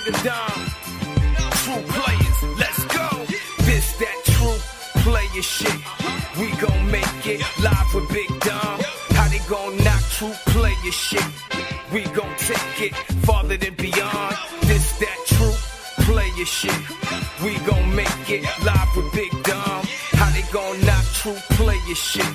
nigga Dom. TruPlayaz, let's go. This that TruPlayaz shit. We gon' make it live with Big Dom. How they gon' knock TruPlayaz shit? We gon' take it farther than beyond. This that TruPlayaz shit. We gon' make it live with Big Dom. How they gon' knock TruPlayaz shit?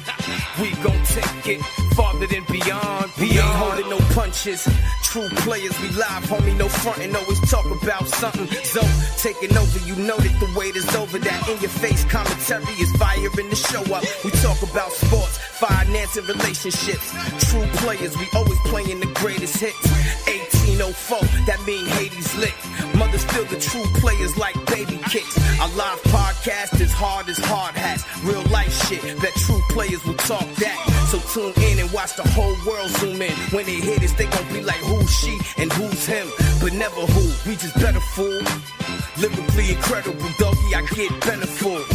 We gon' take it farther than beyond. We ain't holding no punches. TruPlayaz, we live, homie, no frontin', always talk about something. So, taking over, you know that the wait is over. That in-your-face commentary is fire in the show up. We talk about sports, finance, and relationships. TruPlayaz, we always playing the greatest hits. 1804, that mean Hades lit. Mothers feel the TruPlayaz like baby kicks. Our live podcast is hard as hard hats. Real life shit, that TruPlayaz will talk that. So tune in and watch the whole world zoom in. When they hit us, they gon' be like, who's she and who's him? But never who, we just better fool. Lyrically incredible, doggy, I get benefit.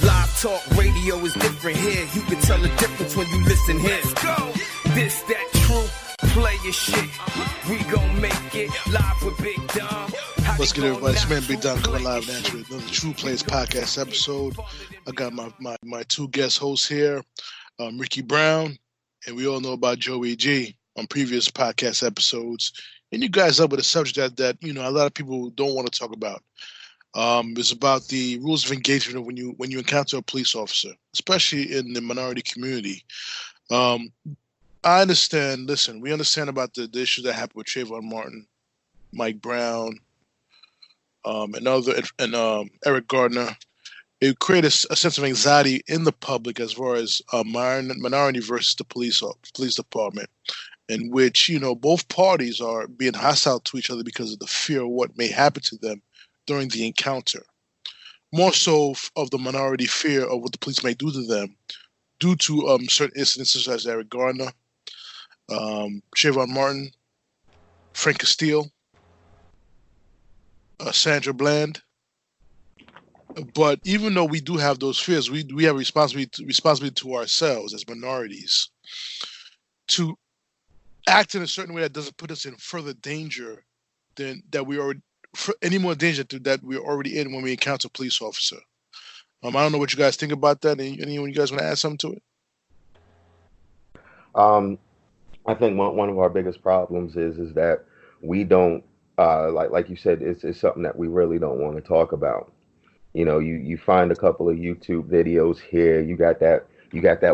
Live talk radio is different here. You can tell the difference when you listen here. Let's go. This that TruPlayaz shit. We gon' make it live with Big Dom. What's good, everybody? It's man Big Dom coming live now to another TruPlayaz Podcast episode. I got my two guest hosts here, Ricky Brown, and we all know about JoeyG on previous podcast episodes. And you guys up with a subject that you know a lot of people don't want to talk about. It's about the rules of engagement when you encounter a police officer, especially in the minority community. I understand. Listen, we understand about the issues that happened with Trayvon Martin, Mike Brown, and Eric Gardner. It created a sense of anxiety in the public as far as minority versus the police department, in which both parties are being hostile to each other because of the fear of what may happen to them during the encounter. More so of the minority fear of what the police may do to them due to certain incidents such as Eric Gardner, Trayvon Martin, Frank Castillo, Sandra Bland. But even though we do have those fears, we have responsibility to ourselves as minorities to act in a certain way that doesn't put us in further danger than that we are any more danger that we're already in when we encounter a police officer. I don't know what you guys think about that. Anyone you guys want to add something to it? I think one of our biggest problems is that we don't like you said, it's something that we really don't want to talk about. You find a couple of YouTube videos here. You got that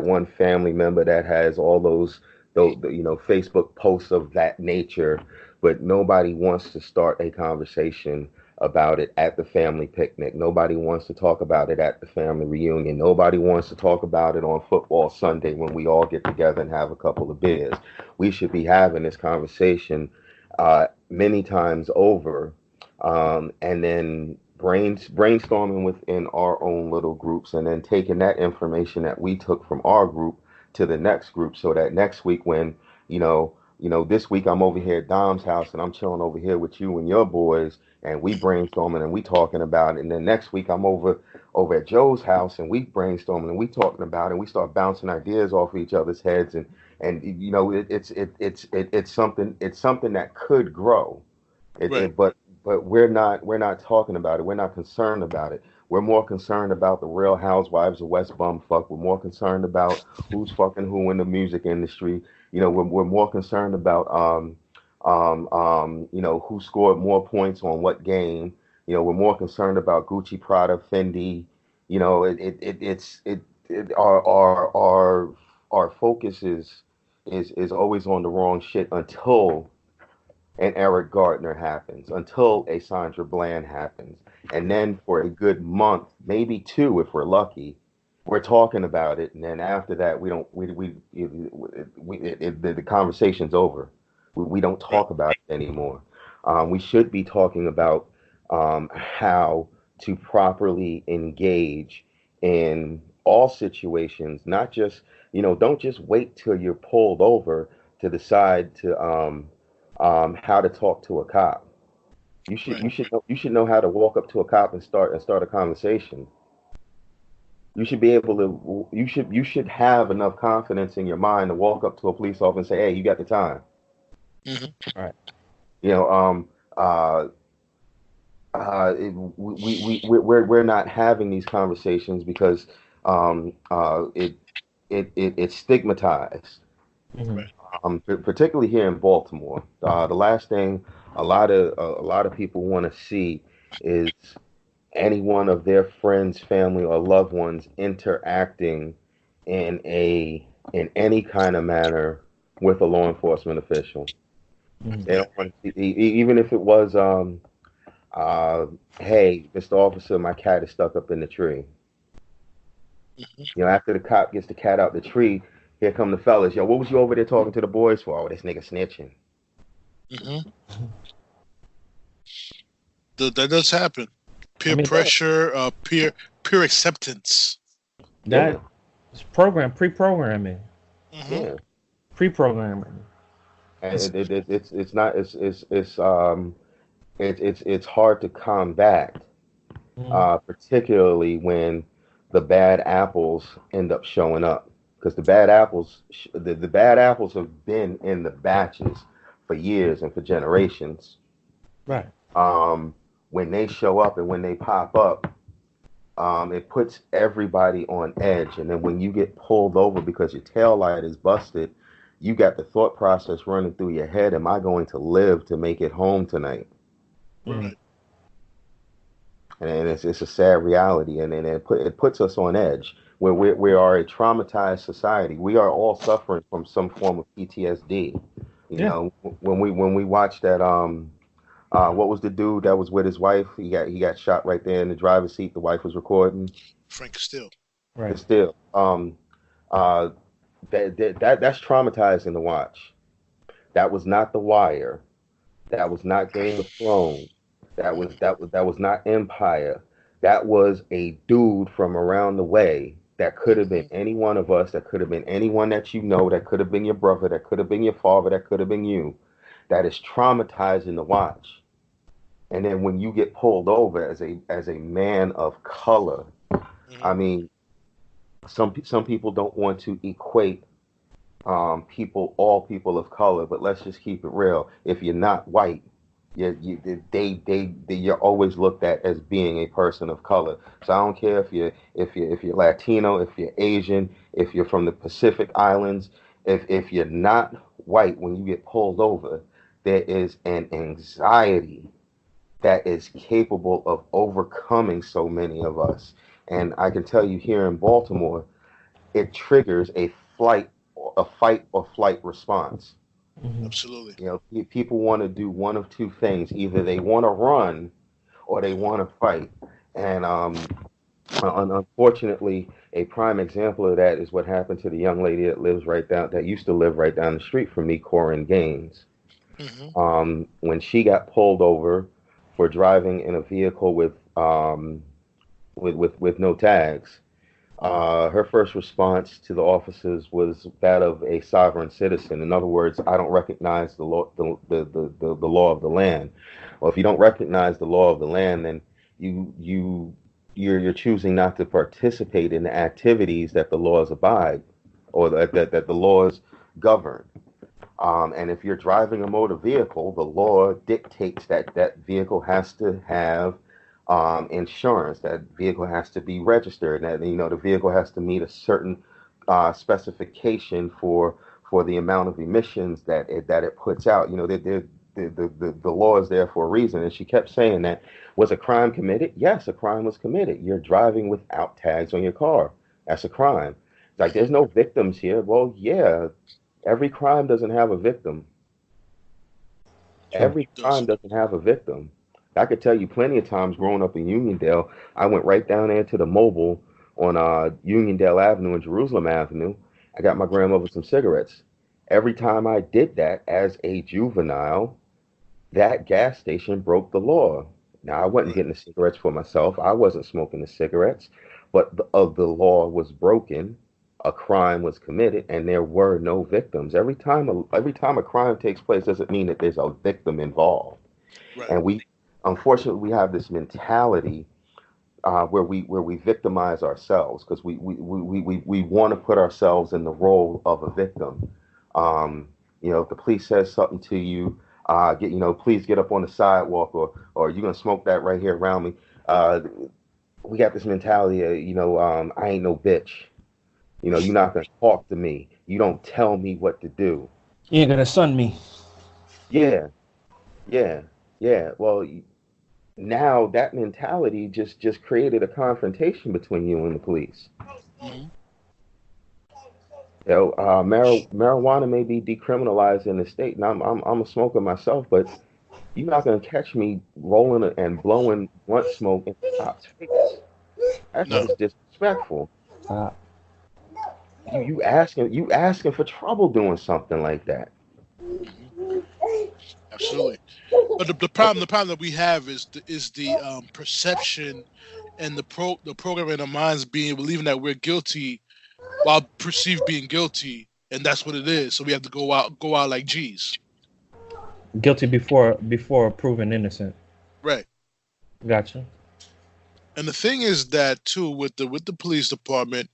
one family member that has all those Facebook posts of that nature, but nobody wants to start a conversation about it at the family picnic. Nobody wants to talk about it at the family reunion. Nobody wants to talk about it on football Sunday when we all get together and have a couple of beers. We should be having this conversation many times over, and then brainstorming within our own little groups, and then taking that information that we took from our group to the next group, so that next week when this week I'm over here at Dom's house and I'm chilling over here with you and your boys, and we brainstorming and we talking about it, and then next week I'm over at Joe's house and we brainstorming and we talking about it, and we start bouncing ideas off of each other's heads, and it's something that could grow. Right. But we're not talking about it. We're not concerned about it. We're more concerned about the Real Housewives of West Bumfuck. We're more concerned about who's fucking who in the music industry. We're more concerned about who scored more points on what game. We're more concerned about Gucci, Prada, Fendi. Our focus is always on the wrong shit until an Eric Gardner happens, until a Sandra Bland happens. And then for a good month, maybe two if we're lucky, we're talking about it. And then after that, the conversation's over. We don't talk about it anymore. We should be talking about how to properly engage in all situations, not just, don't just wait till you're pulled over to decide to how to talk to a cop. You should know how to walk up to a cop and start a conversation. You should be able to. You should have enough confidence in your mind to walk up to a police officer and say, "Hey, you got the time." Mm-hmm. All right. we're not having these conversations because it's stigmatized, Right. particularly here in Baltimore. The last thing a lot of people want to see is any one of their friends, family, or loved ones interacting in any kind of manner with a law enforcement official. They don't want to see, even if it was hey, Mr. Officer, my cat is stuck up in the tree. After the cop gets the cat out the tree, here come the fellas. Yo, what was you over there talking to the boys for? Oh, this nigga snitching. That does happen. Peer pressure, peer acceptance. That is pre-programming. Yeah. Pre-programming. And it's hard to combat, particularly when the bad apples end up showing up, because the bad apples have been in the batches for years and for generations. Right. When they show up and when they pop up, it puts everybody on edge. And then when you get pulled over because your tail light is busted, you got the thought process running through your head: am I going to live to make it home tonight? Right. And it's a sad reality, and it puts us on edge. We are a traumatized society. We are all suffering from some form of PTSD. You know, when we watched that what was the dude that was with his wife? He got shot right there in the driver's seat. The wife was recording. Frank Steele. Right. Still, that's traumatizing to watch. That was not The Wire. That was not Game of Thrones. That was not Empire. That was a dude from around the way. That could have been any one of us. That could have been anyone that you know. That could have been your brother. That could have been your father. That could have been you. That is traumatizing to watch. And then when you get pulled over as a man of color, I mean, some people don't want to equate all people of color, but let's just keep it real. If you're not white, you're always looked at as being a person of color. So I don't care if you're Latino, if you're Asian, if you're from the Pacific Islands, if you're not white, when you get pulled over, there is an anxiety that is capable of overcoming so many of us. And I can tell you, here in Baltimore, it triggers a fight or flight response. Absolutely. You know, people want to do one of two things: either they want to run or they want to fight. And unfortunately, a prime example of that is what happened to the young lady that used to live right down the street from me, Corinne Gaines. When she got pulled over for driving in a vehicle with no tags, her first response to the officers was that of a sovereign citizen. In other words, I don't recognize the law, the law of the land. Well, if you don't recognize the law of the land, then you're choosing not to participate in the activities that the laws abide, or that the laws govern. And if you're driving a motor vehicle, the law dictates that vehicle has to have insurance. That vehicle has to be registered. That the vehicle has to meet a certain specification for the amount of emissions that it puts out. The law is there for a reason. And she kept saying that. Was a crime committed? Yes, a crime was committed. You're driving without tags on your car. That's a crime. It's like, there's no victims here. Well, yeah. Every crime doesn't have a victim. Every crime doesn't have a victim. I could tell you plenty of times growing up in Uniondale, I went right down there to the Mobile on Uniondale Avenue and Jerusalem Avenue. I got my grandmother some cigarettes. Every time I did that as a juvenile, that gas station broke the law. Now, I wasn't getting the cigarettes for myself. I wasn't smoking the cigarettes, but the law was broken. A crime was committed, and there were no victims. Every time a crime takes place doesn't mean that there's a victim involved. Right. And unfortunately, we have this mentality where we victimize ourselves because we want to put ourselves in the role of a victim. If the police says something to you, Please get up on the sidewalk, or you're gonna smoke that right here around me. We got this mentality of, I ain't no bitch. You're not gonna talk to me. You don't tell me what to do. You ain't gonna sun me. Yeah. Well, now that mentality just created a confrontation between you and the police. Mm-hmm. Marijuana may be decriminalized in the state, and I'm a smoker myself, but you're not gonna catch me rolling and blowing blunt smoke in the cop's face. That's just disrespectful. You asking for trouble doing something like that. Absolutely. But the problem that we have is the perception and the program in our minds believing that we're guilty while perceived being guilty, and that's what it is. So we have to go out like G's. Guilty before proven innocent. Right. Gotcha. And the thing is that too with the police department,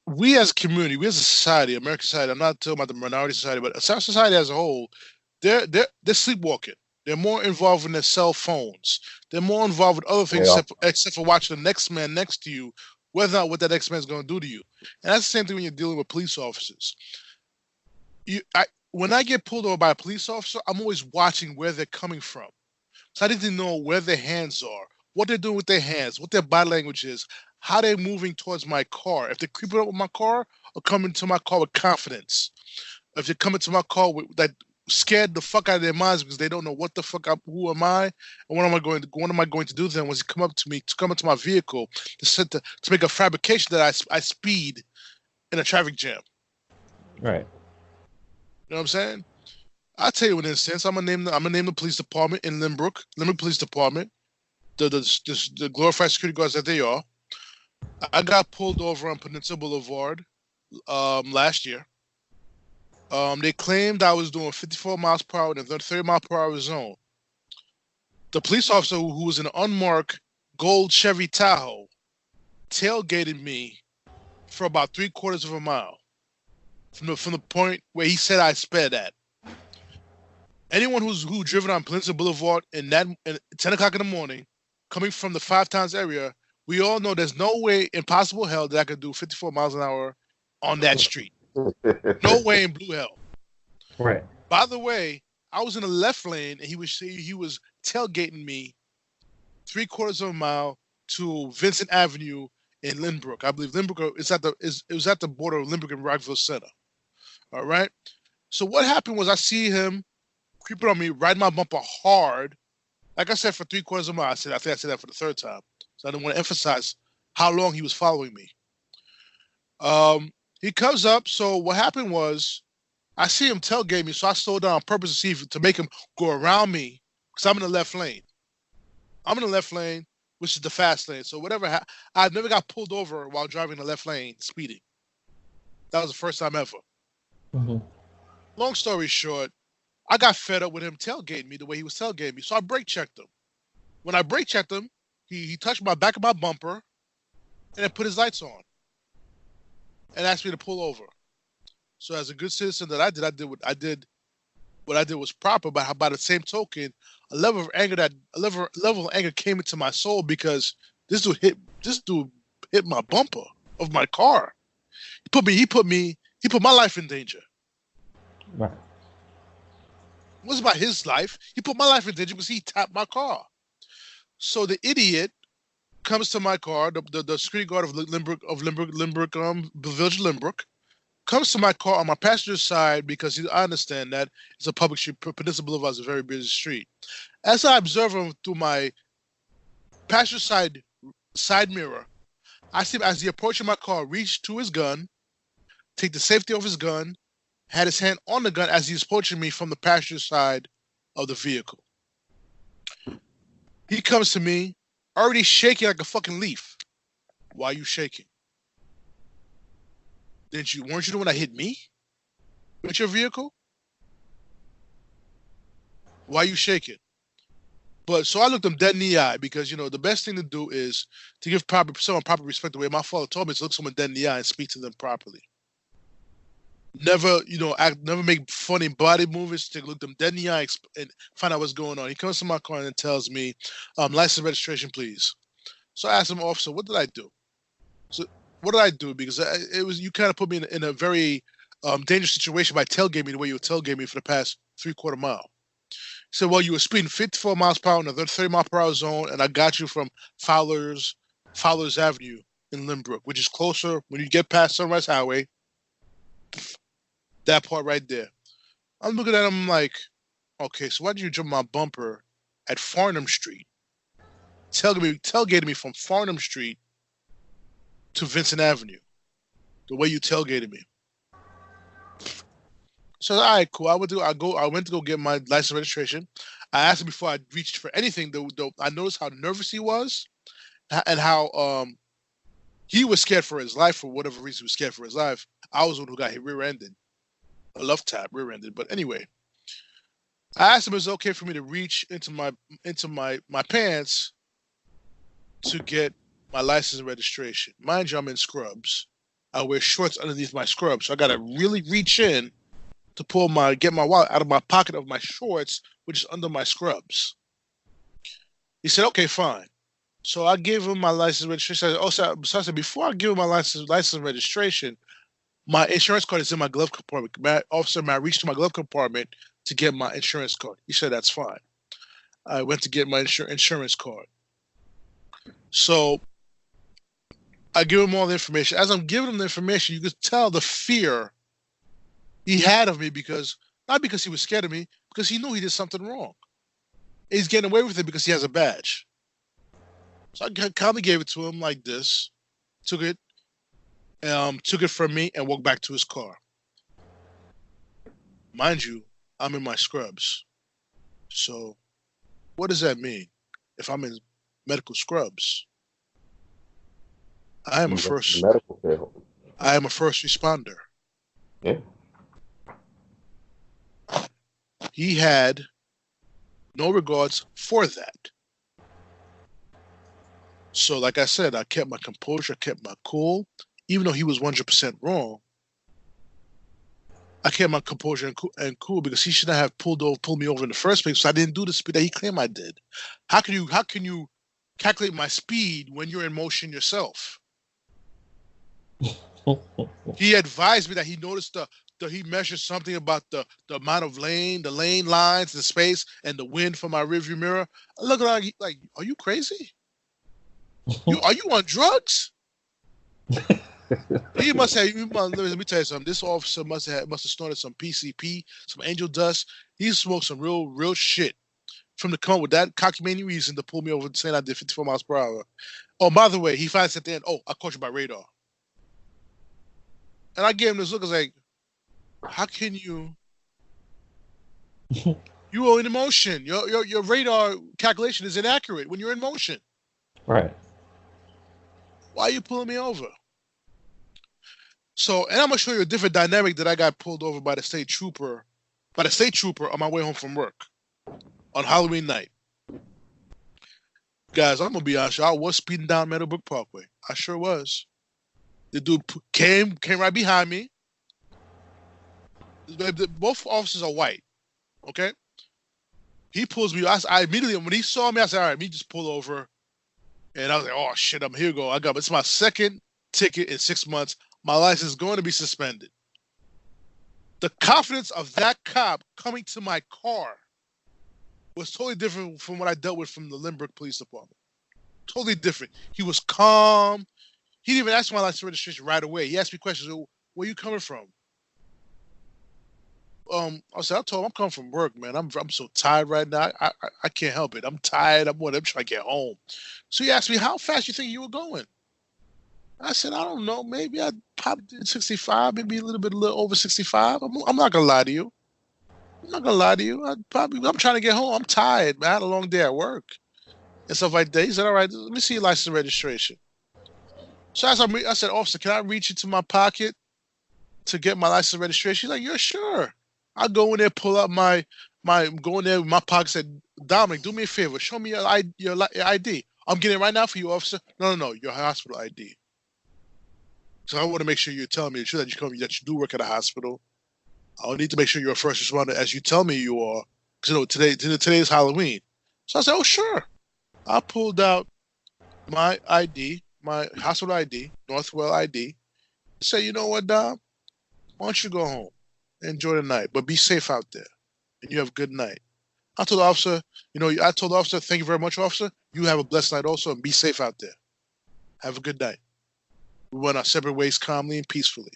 we as a community, we as a society, American society, I'm not talking about the minority society, but our society as a whole, they're sleepwalking. They're more involved in their cell phones. They're more involved with other things except for watching the next man next to you, whether or not what that next man is going to do to you. And that's the same thing when you're dealing with police officers. When I get pulled over by a police officer, I'm always watching where they're coming from. So I need to know where their hands are, what they're doing with their hands, what their body language is, how they're moving towards my car. If they're creeping up with my car or coming to my car with confidence. If they're coming to my car with that scared the fuck out of their minds because they don't know what the fuck who am I and what am I going to do to them once they come up to my vehicle to make a fabrication that I speed in a traffic jam. Right. You know what I'm saying? I'll tell you an instance. I'm gonna name the police department in Lynbrook Police Department. The glorified security guards that they are. I got pulled over on Peninsula Boulevard last year. They claimed I was doing 54 miles per hour in a 30 mile per hour zone. The police officer who was in an unmarked gold Chevy Tahoe tailgated me for about 3/4 of a mile from the point where he said I sped at. Anyone who driven on Peninsula Boulevard at 10 o'clock in the morning, coming from the 5 Towns area, we all know there's no way in possible hell that I could do 54 miles an hour on that street. No way in blue hell. Right. By the way, I was in the left lane and he was tailgating me 3/4 of a mile to Vincent Avenue in Lynbrook. I believe Lynbrook it was at the border of Lynbrook and Rockville Center. All right. So what happened was I see him creeping on me, riding my bumper hard. Like I said, for 3/4 of a mile. I think I said that for the 3rd time. So I didn't want to emphasize how long he was following me. He comes up. So what happened was I see him tailgate me. So I slowed down on purpose to make him go around me because I'm in the left lane. I'm in the left lane, which is the fast lane. So whatever, I've never got pulled over while driving the left lane speeding. That was the first time ever. Mm-hmm. Long story short, I got fed up with him tailgating me the way he was tailgating me. So I brake checked him. When I brake checked him, he touched my back of my bumper and then put his lights on and asked me to pull over. So as a good citizen that I did what I did was proper, but by the same token, a level of anger came into my soul because this dude hit my bumper of my car. He put my life in danger. Right. It wasn't about his life. He put my life in danger because he tapped my car. So the idiot comes to my car, the security guard of Lynbrook, Village Lynbrook, comes to my car on my passenger side because I understand that it's a public street. Peninsula Boulevard is a very busy street. As I observe him through my passenger side mirror, I see him as he approaching my car, reach to his gun, take the safety of his gun, had his hand on the gun as he's approaching me from the passenger side of the vehicle. He comes to me, already shaking like a fucking leaf. Why are you shaking? Weren't you the one that hit me with your vehicle? Why are you shaking? So I looked him dead in the eye because, the best thing to do is to give someone proper respect. The way my father told me is to look someone dead in the eye and speak to them properly. never, never make funny body movements to look them dead in the eye and find out what's going on. He comes to my car and tells me, license registration, please. So I asked him, officer, what did I do? So what did I do? Because you kind of put me in a very dangerous situation by tailgating me the way you were tailgating me for the past 3/4 mile. He said, well, you were speeding 54 miles per hour in a 30 mile per hour zone, and I got you from Fowler's Avenue in Lynbrook, which is closer when you get past Sunrise Highway. That part right there. I'm looking at him like, okay, so why did you jump my bumper at Farnham Street? Tailgated me from Farnham Street to Vincent Avenue. The way you tailgated me. So all right, cool. I went to go get my license registration. I asked him before I reached for anything. Though I noticed how nervous he was, and how he was scared for his life for whatever reason. He was scared for his life. I was the one who got hit rear-ended, a left tap, rear-ended. But anyway, I asked him if it's okay for me to reach into my pants to get my license and registration. Mind you, I'm in scrubs. I wear shorts underneath my scrubs, so I gotta really reach in to get my wallet out of my pocket of my shorts, which is under my scrubs. He said, okay, fine. So I gave him my license registration. So I said, before I give him my license registration, my insurance card is in my glove compartment. Officer, may I reach to my glove compartment to get my insurance card? He said, that's fine. I went to get my insurance card. So I give him all the information. As I'm giving him the information, you could tell the fear he had of me not because he was scared of me, because he knew he did something wrong. He's getting away with it because he has a badge. So I calmly gave it to him like this, took it from me and walked back to his car. Mind you, I'm in my scrubs. So what does that mean? If I'm in medical scrubs, I am a first responder. Yeah. He had no regards for that. So, like I said, I kept my composure, I kept my cool, even though he was 100% wrong. I kept my composure and cool because he shouldn't have pulled me over in the first place. So I didn't do the speed that he claimed I did. How can you calculate my speed when you're in motion yourself? He advised me that he noticed he measured something about the amount of the lane lines, the space, and the wind from my rearview mirror. I look at him like, are you crazy? Are you on drugs? He must have. Let me tell you something. This officer must have snorted some PCP, some angel dust. He smoked some real shit from the come up with that cockamamie reason to pull me over saying I did 54 miles per hour. Oh, by the way, he finds at the end, I caught you by radar. And I gave him this look. I was like, how can you? You are in motion. Your radar calculation is inaccurate when you're in motion. Right. Why are you pulling me over? So, and I'm gonna show you a different dynamic that I got pulled over by the state trooper on my way home from work on Halloween night. Guys, I'm gonna be honest, I was speeding down Meadowbrook Parkway. I sure was. The dude came right behind me. Both officers are white. Okay? He pulls me. I immediately, when he saw me, I said, all right, me just pull over. And I was like, oh shit, I'm here. It's my second ticket in 6 months. My license is going to be suspended. The confidence of that cop coming to my car was totally different from what I dealt with from the Lynbrook Police Department. Totally different. He was calm. He didn't even ask my license registration right away. He asked me questions. Where are you coming from? I told him I'm coming from work, man. I'm so tired right now. I can't help it. I'm tired. I'm trying to get home. So he asked me, how fast you think you were going? I said, I don't know. Maybe I probably did 65, maybe a little over 65. I'm not gonna lie to you. I'm trying to get home. I'm tired, man. I had a long day at work and stuff like that. He said, all right, let me see your license and registration. So I said, officer, can I reach into my pocket to get my license and registration? He's like, yeah, sure. I go in there, pull up go in there with my pocket, said, Dominic, do me a favor. Show me your ID. I'm getting it right now for you, officer. No, your hospital ID. So I want to make sure you're telling me the truth, that you do work at a hospital. I need to make sure you're a first responder as you tell me you are. Because today is Halloween. So I said, oh, sure. I pulled out my ID, my hospital ID, Northwell ID. Say, you know what, Dom? Why don't you go home? Enjoy the night, but be safe out there. And you have a good night. I told the officer, thank you very much, officer. You have a blessed night also, and be safe out there. Have a good night. We went our separate ways calmly and peacefully.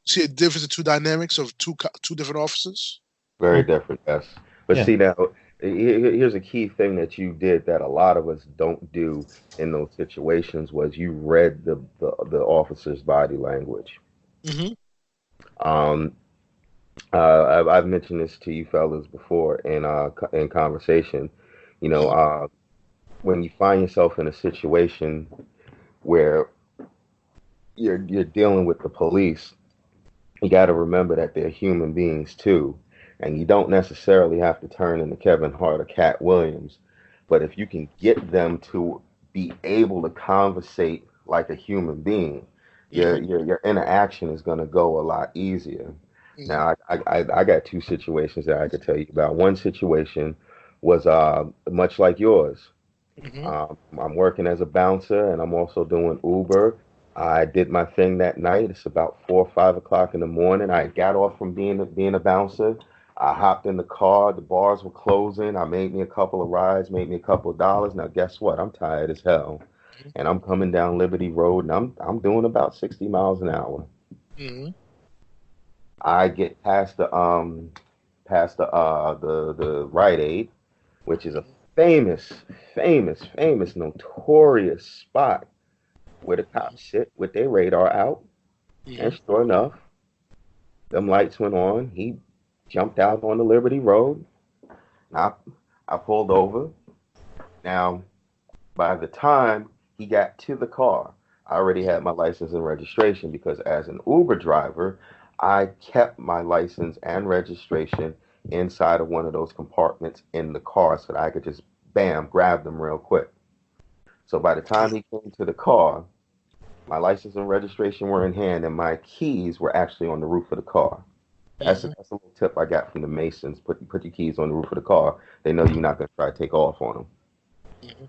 See a difference in two dynamics of two different officers? Very different, yes. But Yeah. see now, here's a key thing that you did that a lot of us don't do in those situations was you read the officer's body language. Mm-hmm. I've mentioned this to you fellas before in conversation. You know, when you find yourself in a situation where you're dealing with the police, you got to remember that they're human beings too, and you don't necessarily have to turn into Kevin Hart or Cat Williams, but if you can get them to be able to conversate like a human being, your interaction is going to go a lot easier. Mm-hmm. Now, I got two situations that I could tell you about. One situation was much like yours. Mm-hmm. I'm working as a bouncer, and I'm also doing Uber. I did my thing that night. It's about 4 or 5 o'clock in the morning. I got off from being a bouncer. I hopped in the car. The bars were closing. I made me a couple of rides, made me a couple of dollars. Now, guess what? I'm tired as hell, and I'm coming down Liberty Road, and I'm doing about 60 miles an hour. Mm-hmm. I get past the Rite Aid, which is a famous, notorious spot where the cops sit with their radar out. Yeah. And sure enough, them lights went on. He jumped out on the Liberty Road. I pulled over. Now, by the time he got to the car, I already had my license and registration because as an Uber driver, I kept my license and registration inside of one of those compartments in the car so that I could just, bam, grab them real quick. So by the time he came to the car, my license and registration were in hand, and my keys were actually on the roof of the car. That's a little tip I got from the Masons. Put your keys on the roof of the car. They know you're not going to try to take off on them. Mm-hmm.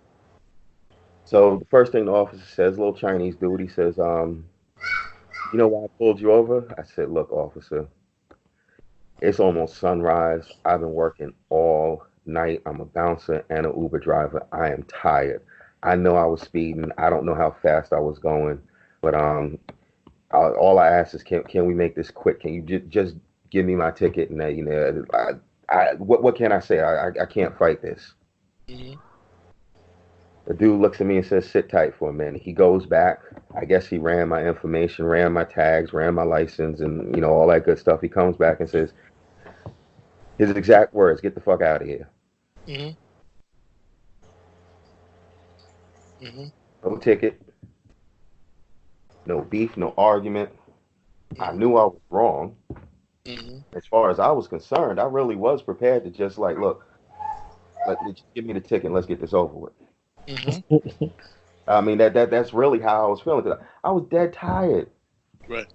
So the first thing the officer says, little Chinese dude, he says, you know why I pulled you over? I said, look, officer, it's almost sunrise. I've been working all night. I'm a bouncer and an Uber driver. I am tired. I know I was speeding. I don't know how fast I was going, but all I ask is, can we make this quick? Can you just give me my ticket? And what can I say? I can't fight this. Mm-hmm. The dude looks at me and says, sit tight for a minute. He goes back. I guess he ran my information, ran my tags, ran my license, and all that good stuff. He comes back and says, his exact words, get the fuck out of here. Mm-hmm. Mm-hmm. No ticket, no beef, no argument. I knew I was wrong. Mm-hmm. As far as I was concerned, I really was prepared to just look, just give me the ticket and let's get this over with. Mm-hmm. I mean that's really how I was feeling. I was dead tired. Right.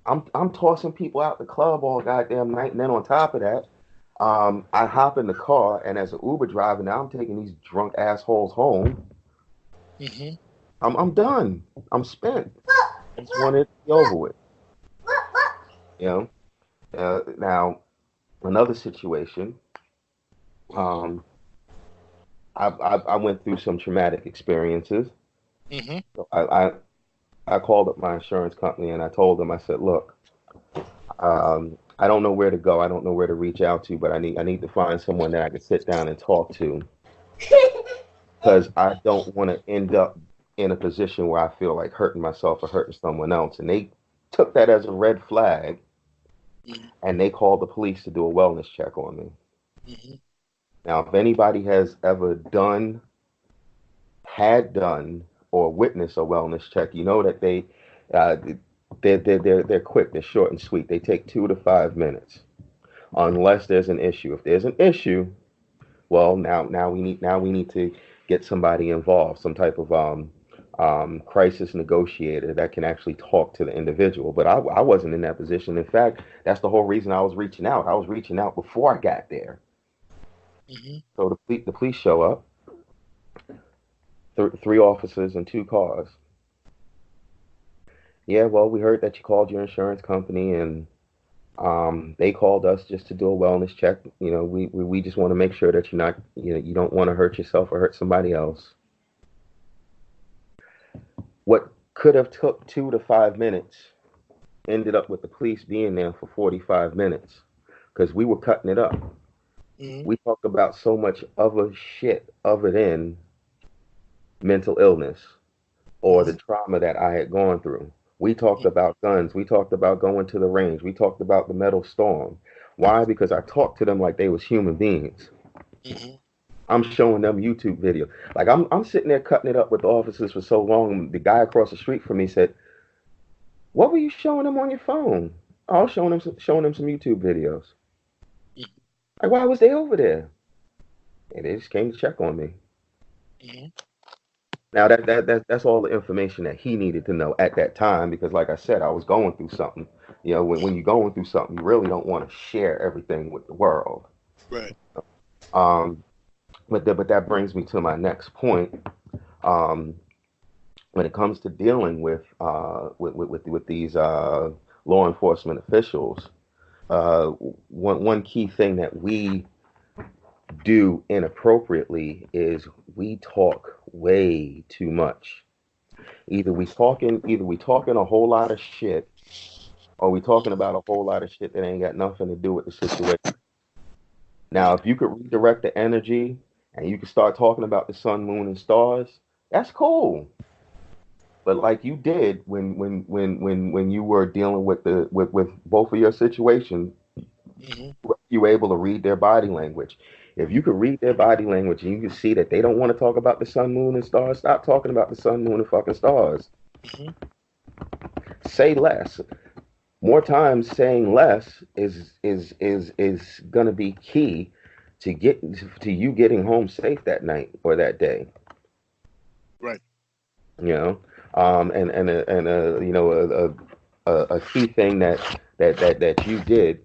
I'm tossing people out the club all goddamn night, and then on top of that, I hop in the car, and as an Uber driver now, I'm taking these drunk assholes home. Mm-hmm. I'm done. I'm spent. I just wanted it to be over with. Now, another situation. I went through some traumatic experiences. Mm-hmm. So I called up my insurance company and I told them, I said, look, I don't know where to go. I don't know where to reach out to, but I need to find someone that I can sit down and talk to. Because I don't want to end up in a position where I feel like hurting myself or hurting someone else. And they took that as a red flag, and they called the police to do a wellness check on me. Mm-hmm. Now, if anybody has ever had done, or witnessed a wellness check, you know that they're quick, they're short and sweet. They take 2 to 5 minutes, unless there's an issue. If there's an issue, well, now we need to get somebody involved, some type of crisis negotiator that can actually talk to the individual. But I wasn't in that position. In fact, that's the whole reason I was reaching out. I was reaching out before I got there. Mm-hmm. So the police show up, three officers and 2 cars. Yeah, well, we heard that you called your insurance company, and they called us just to do a wellness check. You know, we just want to make sure that you're not, you don't want to hurt yourself or hurt somebody else. What could have took 2 to 5 minutes ended up with the police being there for 45 minutes because we were cutting it up. Mm-hmm. We talked about so much other shit other than mental illness or the trauma that I had gone through. We talked about guns. We talked about going to the range. We talked about the metal storm. Why? Because I talked to them like they was human beings. Mm-hmm. I'm showing them YouTube video. Like I'm sitting there cutting it up with the officers for so long. The guy across the street from me said, "What were you showing them on your phone?" I was showing them some YouTube videos. Mm-hmm. Like, why was they over there? And they just came to check on me. Mm-hmm. Now that's all the information that he needed to know at that time, because like I said, I was going through something. You know, when you're going through something, you really don't want to share everything with the world. Right. But that brings me to my next point. When it comes to dealing with these law enforcement officials, one key thing that we do inappropriately is we talk way too much. Either we talking a whole lot of shit, or we talking about a whole lot of shit that ain't got nothing to do with the situation. Now, if you could redirect the energy and you could start talking about the sun, moon, and stars, that's cool. But like you did when you were dealing with both of your situations, Mm-hmm. you were able to read their body language. If you could read their body language and you can see that they don't want to talk about the sun, moon, and stars, stop talking about the sun, moon, and fucking stars. Mm-hmm. Say less. More times saying less is gonna be key to you getting home safe that night or that day. Right. You know, a key thing that you did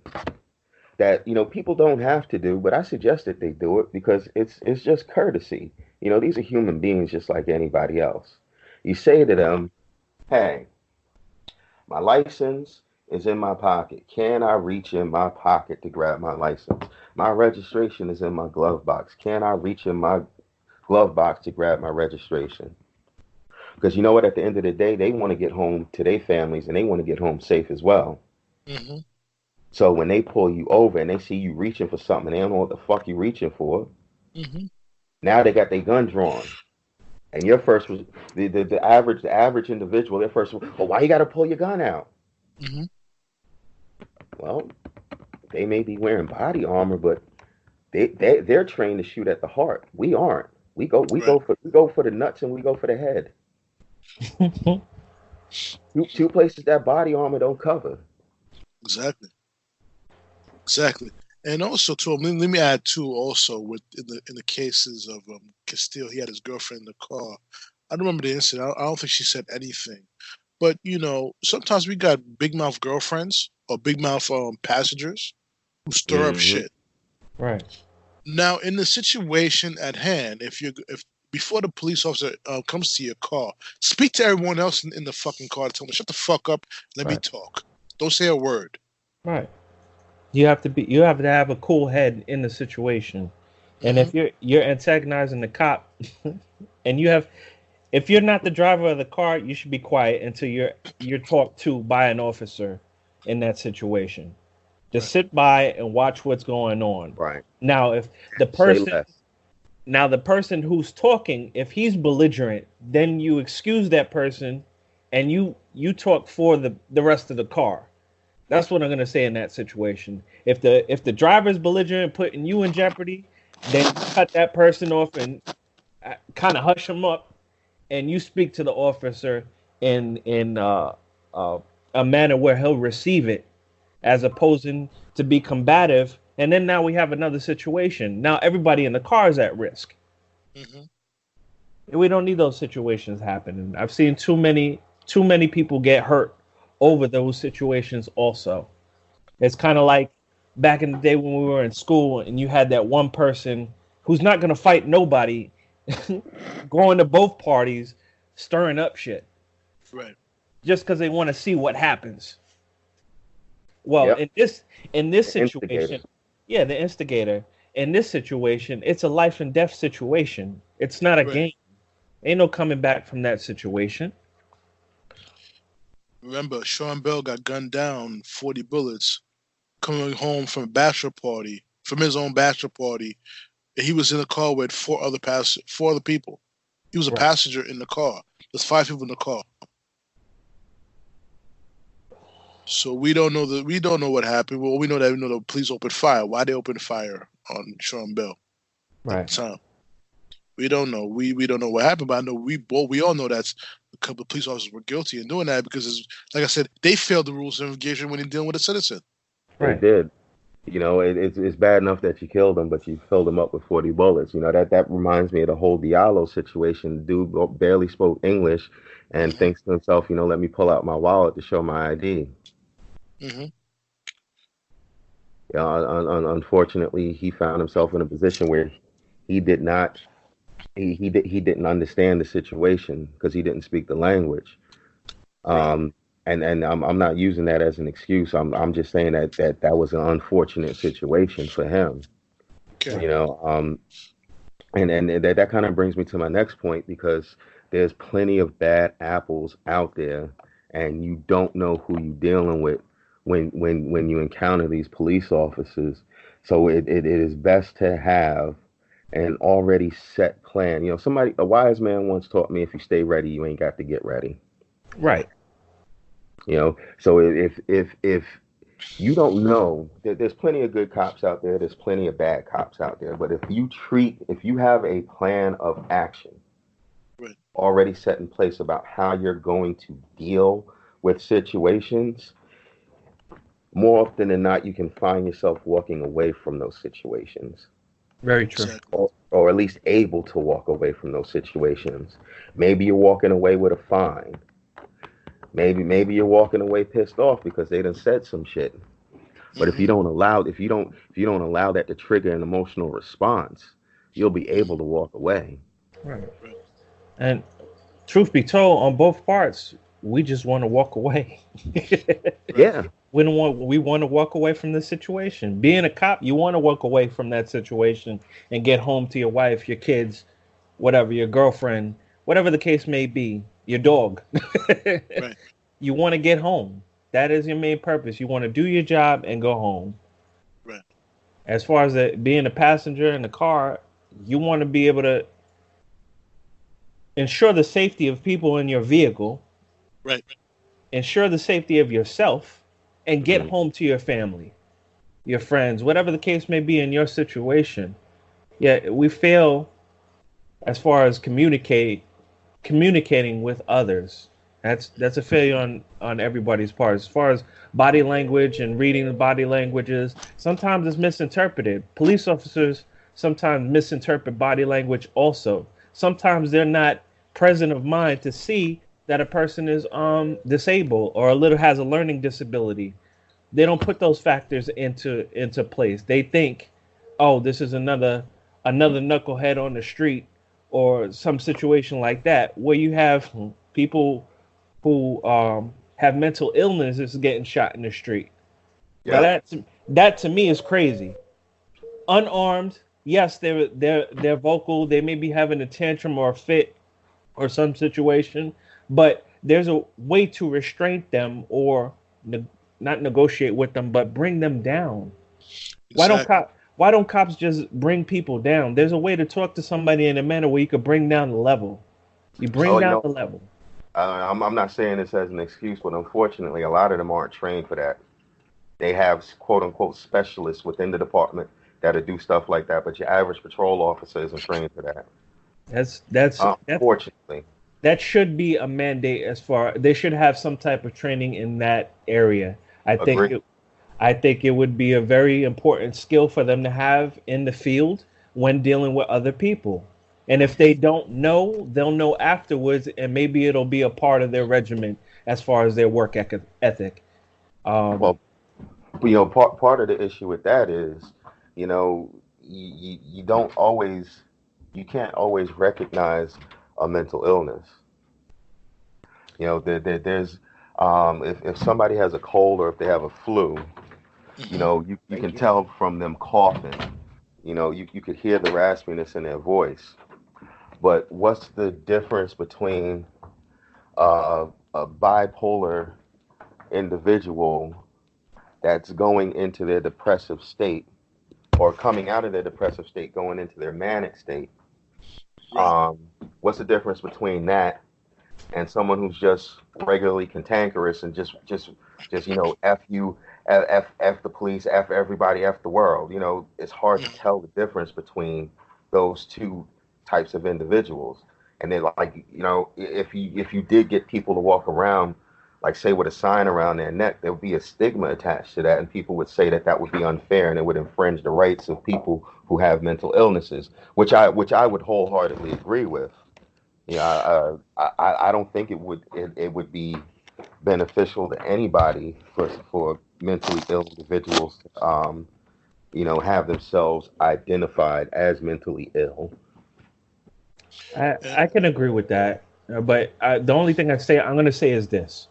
that, you know, people don't have to do, but I suggest that they do it because it's just courtesy. You know, these are human beings just like anybody else. You say to them, "Hey, my license is in my pocket. Can I reach in my pocket to grab my license? My registration is in my glove box. Can I reach in my glove box to grab my registration?" Because you know what? At the end of the day, they want to get home to their families and they want to get home safe as well. Mm-hmm. So when they pull you over and they see you reaching for something and they don't know what the fuck you reaching for, Mm-hmm. now they got their gun drawn. And your first was the average individual, their first was, "Well, why you got to pull your gun out?" Mm-hmm. Well, they may be wearing body armor, but they're trained to shoot at the heart. We aren't. We go for the nuts and we go for the head. two places that body armor don't cover. Exactly. And also, too, let me add too. Also, with in the cases of Castile, he had his girlfriend in the car. I don't remember the incident. I don't think she said anything. But you know, sometimes we got big mouth girlfriends or big mouth passengers who stir up shit. Right. Now, in the situation at hand, if before the police officer comes to your car, speak to everyone else in the fucking car. Tell them, "Shut the fuck up. Let me talk. Don't say a word." Right. You have to have a cool head in the situation. And if you're antagonizing the cop and if you're not the driver of the car, you should be quiet until you're talked to by an officer in that situation. Just sit by and watch what's going on. Right. Now, if the person who's talking, if he's belligerent, then you excuse that person and you talk for the rest of the car. That's what I'm gonna say in that situation. If the driver's belligerent, putting you in jeopardy, then cut that person off and kind of hush him up, and you speak to the officer in a manner where he'll receive it, as opposing to be combative. And then now we have another situation. Now everybody in the car is at risk. Mm-hmm. We don't need those situations happening. I've seen too many people get hurt over those situations also. It's kind of like back in the day when we were in school and you had that one person who's not going to fight nobody going to both parties, stirring up shit. Right. Just because they want to see what happens. Well, in this situation, the instigator. In this situation, it's a life and death situation. It's not a game. Ain't no coming back from that situation. Remember, Sean Bell got gunned down, 40 bullets, coming home from his own bachelor party. And he was in a car with four other people. He was a passenger in the car. There's 5 people in the car. So we don't know what happened. Well, we know the police opened fire. Why they opened fire on Sean Bell at the time? We don't know. We don't know what happened, but I know we all know that a couple of police officers were guilty in doing that because, like I said, they failed the rules of engagement when they're dealing with a citizen. They did. You know, it's bad enough that you killed him, but you filled him up with 40 bullets. You know, that reminds me of the whole Diallo situation. The dude barely spoke English and thinks to himself, you know, let me pull out my wallet to show my ID. Mm-hmm. Yeah, unfortunately, he found himself in a position where he did not. He didn't understand the situation because he didn't speak the language. And I'm not using that as an excuse. I'm just saying that was an unfortunate situation for him. Okay. You know, and that kind of brings me to my next point, because there's plenty of bad apples out there, and you don't know who you're dealing with when you encounter these police officers. So it is best to have an already set plan. You know, a wise man once taught me, if you stay ready, you ain't got to get ready. Right. You know, so if you don't know, there's plenty of good cops out there, there's plenty of bad cops out there, but if you have a plan of action already set in place about how you're going to deal with situations, more often than not, you can find yourself walking away from those situations. Very true. Or at least able to walk away from those situations. Maybe you're walking away with a fine. Maybe you're walking away pissed off because they done said some shit. But if you don't allow that to trigger an emotional response, you'll be able to walk away. Right. And truth be told, on both parts, we just want to walk away. Yeah. We want to walk away from the situation. Being a cop, you want to walk away from that situation and get home to your wife, your kids, whatever, your girlfriend, whatever the case may be, your dog. Right. You want to get home. That is your main purpose. You want to do your job and go home. Right. As far as being a passenger in the car, you want to be able to ensure the safety of people in your vehicle. Right. Ensure the safety of yourself. And get home to your family, your friends, whatever the case may be in your situation. Yeah, we fail as far as communicating with others. That's a failure on everybody's part. As far as body language and reading the body languages, sometimes it's misinterpreted. Police officers sometimes misinterpret body language also. Sometimes they're not present of mind to see that a person is disabled or has a learning disability. They don't put those factors into place. They think, oh, this is another knucklehead on the street or some situation like that, where you have people who have mental illnesses getting shot in the street. Yeah. Now that to me is crazy. Unarmed, yes, they're vocal. They may be having a tantrum or a fit or some situation, but there's a way to restrain them or not negotiate with them, but bring them down. Exactly. Why don't cops just bring people down? There's a way to talk to somebody in a manner where you could bring down the level. You bring down the level. I'm not saying this as an excuse, but unfortunately, a lot of them aren't trained for that. They have quote unquote specialists within the department that'll do stuff like that, but your average patrol officer isn't trained for that. That's unfortunately. That should be a mandate. They should have some type of training in that area. I think it would be a very important skill for them to have in the field when dealing with other people. And if they don't know, they'll know afterwards, and maybe it'll be a part of their regimen as far as their work ethic. Well, part of the issue with that is, you don't always, you can't always recognize a mental illness. There's if somebody has a cold or if they have a flu, you can tell from them coughing. You could hear the raspiness in their voice. But what's the difference between a bipolar individual that's going into their depressive state or coming out of their depressive state, going into their manic state? What's the difference between that and someone who's just regularly cantankerous and just F you, F the police, F everybody, F the world? It's hard to tell the difference between those two types of individuals. And then, if you did get people to walk around, like, say, with a sign around their neck, there would be a stigma attached to that, and people would say that would be unfair and it would infringe the rights of people who have mental illnesses, which I would wholeheartedly agree with. I don't think it would be beneficial to anybody for mentally ill individuals have themselves identified as mentally ill. I can agree with that, but the only thing I'm going to say is this: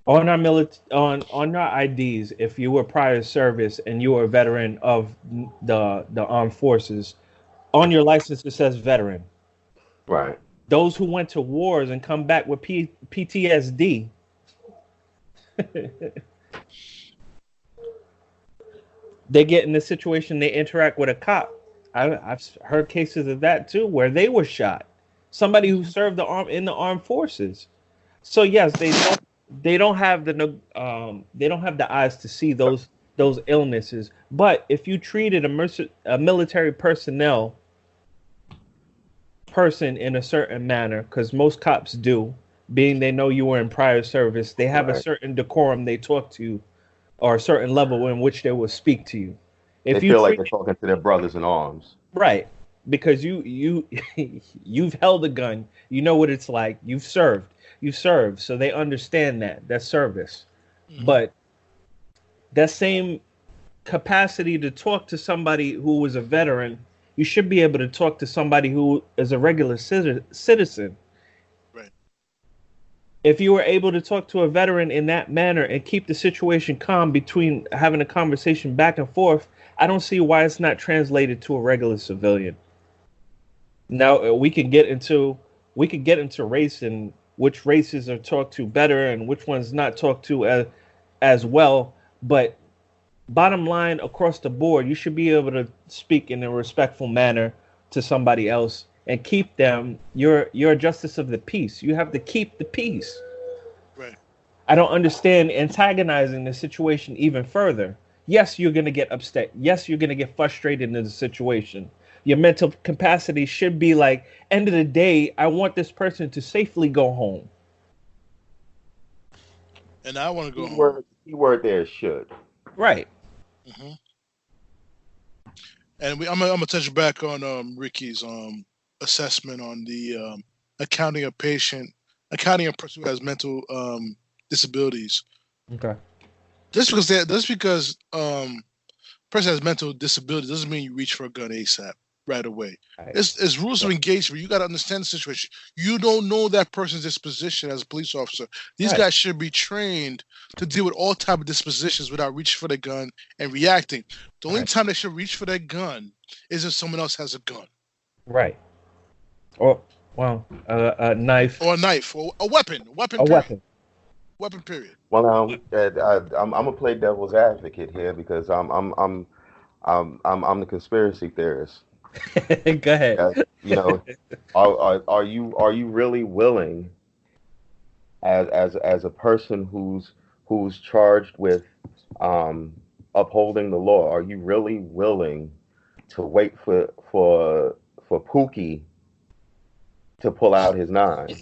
on our IDs, if you were prior service and you were a veteran of the armed forces, on your license it says veteran. Right. Those who went to wars and come back with PTSD. They get in the situation, they interact with a cop. I've heard cases of that too, where they were shot. Somebody who served in the armed forces. So yes, they don't have the eyes to see those illnesses. But if you treated a military person in a certain manner, because most cops do, being they know you were in prior service, they have a certain decorum they talk to you, or a certain level in which they will speak to you. If they feel like they're talking to their brothers in arms. Right. Because you've held a gun, you know what it's like, you've served, so they understand that's service. Mm-hmm. But that same capacity to talk to somebody who was a veteran, you should be able to talk to somebody who is a regular citizen. Right. If you were able to talk to a veteran in that manner and keep the situation calm between having a conversation back and forth, I don't see why it's not translated to a regular civilian. Now we could get into race and which races are talked to better and which ones not talked to as well. But bottom line, across the board, you should be able to speak in a respectful manner to somebody else and keep them. You're a justice of the peace. You have to keep the peace. Right. I don't understand antagonizing the situation even further. Yes, you're going to get upset. Yes, you're going to get frustrated in the situation. Your mental capacity should be like, end of the day, I want this person to safely go home. And I want to go home. Keyword there, should. Right. Mm-hmm. And I'm gonna touch back on Ricky's assessment on the accounting a person who has mental disabilities. Okay. Just because person has mental disability doesn't mean you reach for a gun ASAP right away. Right. It's rules of engagement. You got to understand the situation. You don't know that person's disposition as a police officer. These guys should be trained to deal with all type of dispositions without reaching for their gun and reacting. The only time they should reach for their gun is if someone else has a gun. Right. Or a knife. Or a knife. Or a weapon. Weapon. Period. Well, I'm gonna play devil's advocate here because I'm the conspiracy theorist. Go ahead. Are you really willing, as a person who's charged with upholding the law? Are you really willing to wait for Pookie to pull out his nine?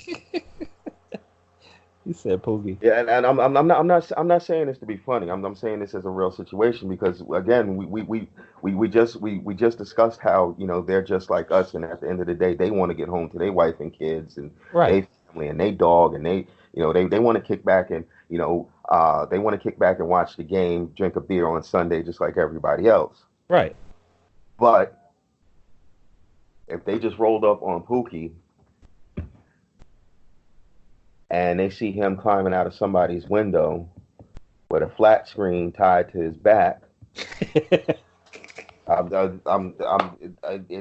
He said Poogie. Yeah, and I'm not saying this to be funny. I'm saying this as a real situation because again, we just discussed how they're just like us, and at the end of the day, they want to get home to their wife and kids and Right. their family and their dog, and they want to kick back and they want to kick back and watch the game, drink a beer on Sunday, just like everybody else. Right. But if they just rolled up on Pookie and they see him climbing out of somebody's window with a flat screen tied to his back, it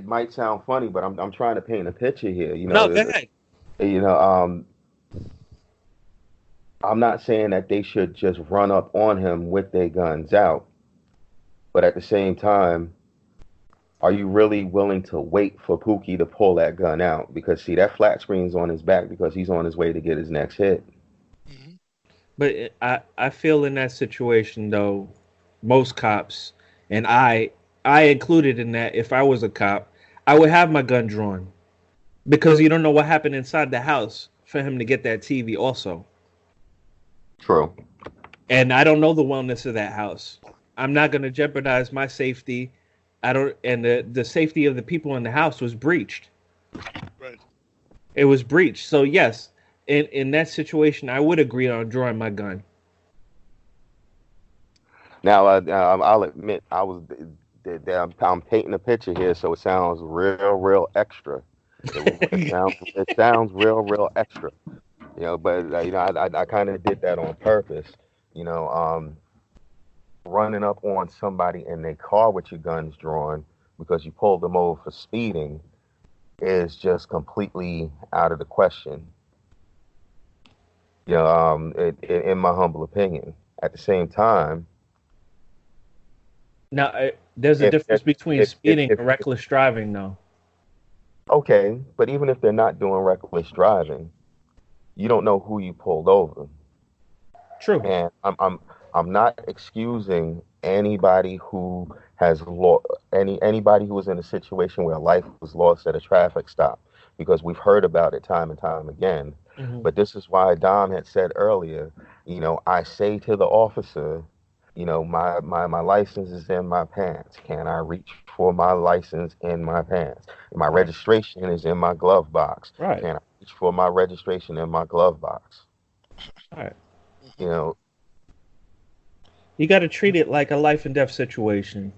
might sound funny, but I'm trying to paint a picture here. No, go ahead. I'm not saying that they should just run up on him with their guns out, but at the same time, are you really willing to wait for Pookie to pull that gun out? Because see, that flat screen's on his back because he's on his way to get his next hit. Mm-hmm. But I feel in that situation though, most cops, and I included in that, if I was a cop, I would have my gun drawn because you don't know what happened inside the house for him to get that TV also. True. And I don't know the wellness of that house. I'm not going to jeopardize my safety. And the safety of the people in the house was breached. Right. It was breached. So yes, in that situation, I would agree on drawing my gun. Now, I'll admit I'm painting a picture here, so it sounds real extra. It sounds real extra. But I kind of did that on purpose. Running up on somebody in their car with your guns drawn because you pulled them over for speeding is just completely out of the question. In my humble opinion. At the same time, now there's a difference between speeding and reckless driving, though. Okay, but even if they're not doing reckless driving, you don't know who you pulled over. True. And I'm not excusing anybody who has anybody who was in a situation where life was lost at a traffic stop, because we've heard about it time and time again. Mm-hmm. But this is why Dom had said earlier, I say to the officer, my license is in my pants. Can I reach for my license in my pants? My registration is in my glove box. Right. Can I reach for my registration in my glove box? All right. You got to treat it like a life and death situation.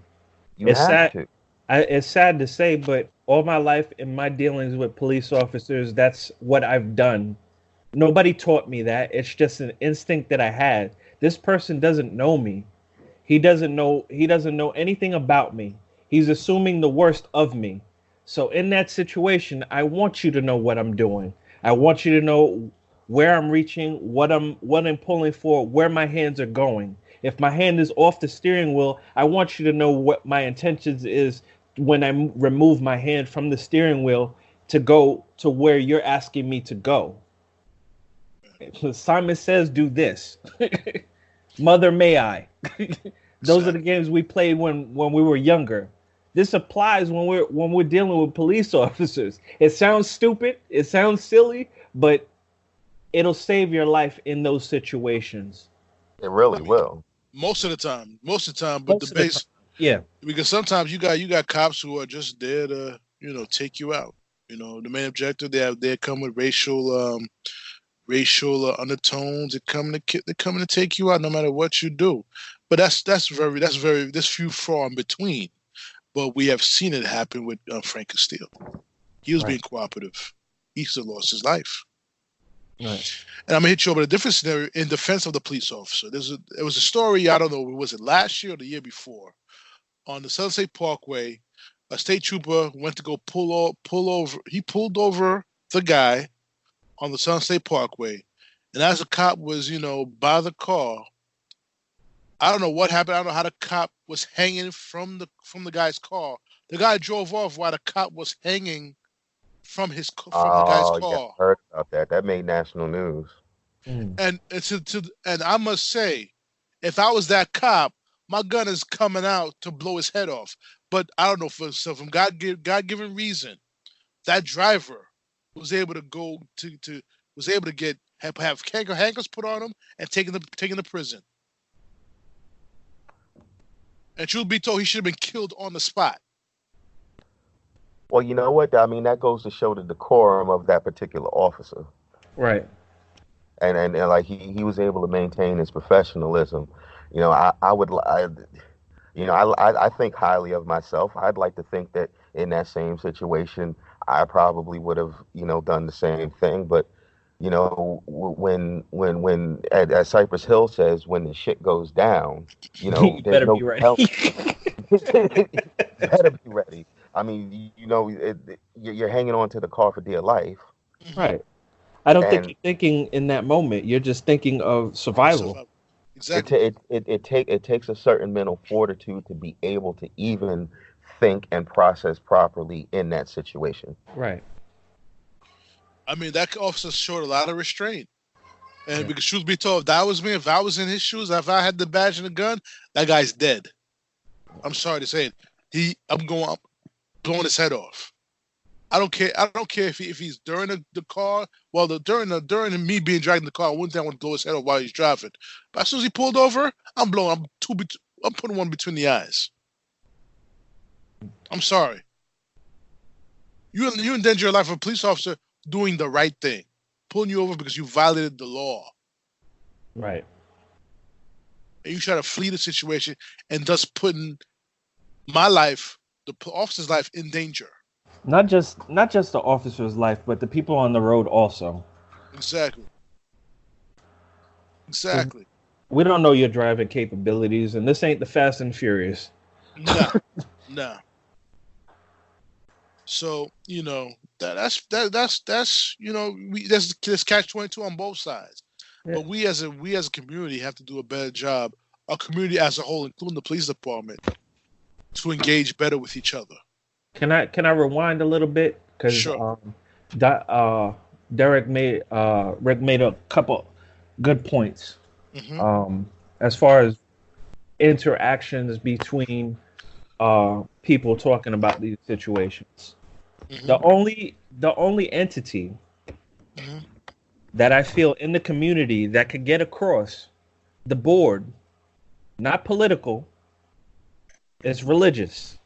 It's sad. It's sad to say, but all my life in my dealings with police officers, that's what I've done. Nobody taught me that. It's just an instinct that I had. This person doesn't know me. He doesn't know anything about me. He's assuming the worst of me. So in that situation, I want you to know what I'm doing. I want you to know where I'm reaching, what I'm pulling for, where my hands are going. If my hand is off the steering wheel, I want you to know what my intentions is when I remove my hand from the steering wheel to go to where you're asking me to go. Simon Says, do this. Mother, may I? Those are the games we played when we were younger. This applies when we're dealing with police officers. It sounds stupid, it sounds silly, but it'll save your life in those situations. It really will. Most of the time, but the base, yeah. Because sometimes you got cops who are just there to take you out. The main objective, they come with racial undertones. They're coming to take you out no matter what you do. But that's few far in between. But we have seen it happen with Frank Castillo. He was being cooperative. He still lost his life. Right. And I'm gonna hit you over a different scenario in defense of the police officer. There was a story, I don't know, was it last year or the year before, on the Sunset Parkway. A state trooper went to go pull over. He pulled over the guy on the Sunset Parkway, and as the cop was, by the car, I don't know what happened. I don't know how the cop was hanging from the guy's car. The guy drove off while the cop was hanging from the guy's car. Yeah, I heard about that. That made national news. And I must say, if I was that cop, my gun is coming out to blow his head off. But I don't know, for some God-given reason, that driver was able to get have handcuffs put on him, and taken to prison. And truth be told, he should have been killed on the spot. Well, you know what? I mean, that goes to show the decorum of that particular officer. Right. And like he was able to maintain his professionalism. You know, I think highly of myself. I'd like to think that in that same situation, I probably would have, done the same thing. But, when as Cypress Hill says, when the shit goes down, you there's better no be ready. help. Better be ready. I mean, you're hanging on to the car for dear life. Right. I don't think you're thinking in that moment. You're just thinking of survival. Exactly. It takes a certain mental fortitude to be able to even think and process properly in that situation. Right. I mean, that officer showed a lot of restraint. And because truth be told, if that was me, if I was in his shoes, if I had the badge and the gun, that guy's dead. I'm sorry to say it. I'm blowing his head off. I don't care if he's during the car. Well, during me being dragged in the car, one thing I want to blow his head off while he's driving. But as soon as he pulled over, I'm putting one between the eyes. I'm sorry. You endanger your life of a police officer doing the right thing, pulling you over because you violated the law. Right. And you try to flee the situation and thus putting my life, the officer's life, in danger. Not just the officer's life, but the people on the road also. Exactly. We don't know your driving capabilities, and this ain't the Fast and Furious. No. So that's there's catch-22 on both sides. Yeah. But we as a community have to do a better job. Our community as a whole, including the police department, to engage better with each other. Can I rewind a little bit? Because sure. Rick made a couple good points. Mm-hmm. As far as interactions between people talking about these situations. Mm-hmm. The only entity that I feel in the community that could get across the board, not political, is religious.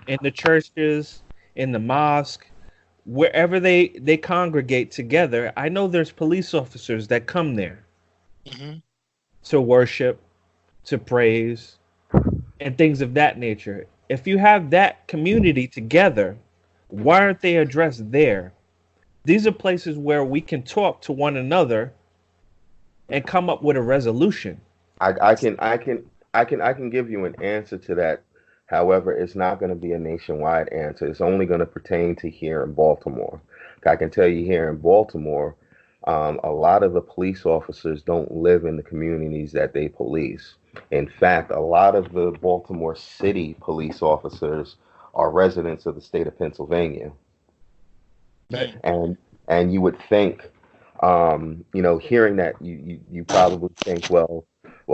In the churches, in the mosque, wherever they congregate together, I know there's police officers that come there to worship, to praise, and things of that nature. If you have that community together, why aren't they addressed there? These are places where we can talk to one another and come up with a resolution. I can give you an answer to that. However, it's not going to be a nationwide answer. It's only going to pertain to here in Baltimore. I can tell you here in Baltimore, a lot of the police officers don't live in the communities that they police. In fact, a lot of the Baltimore City police officers are residents of the state of Pennsylvania. Right. And you would think, hearing that, you probably think, well,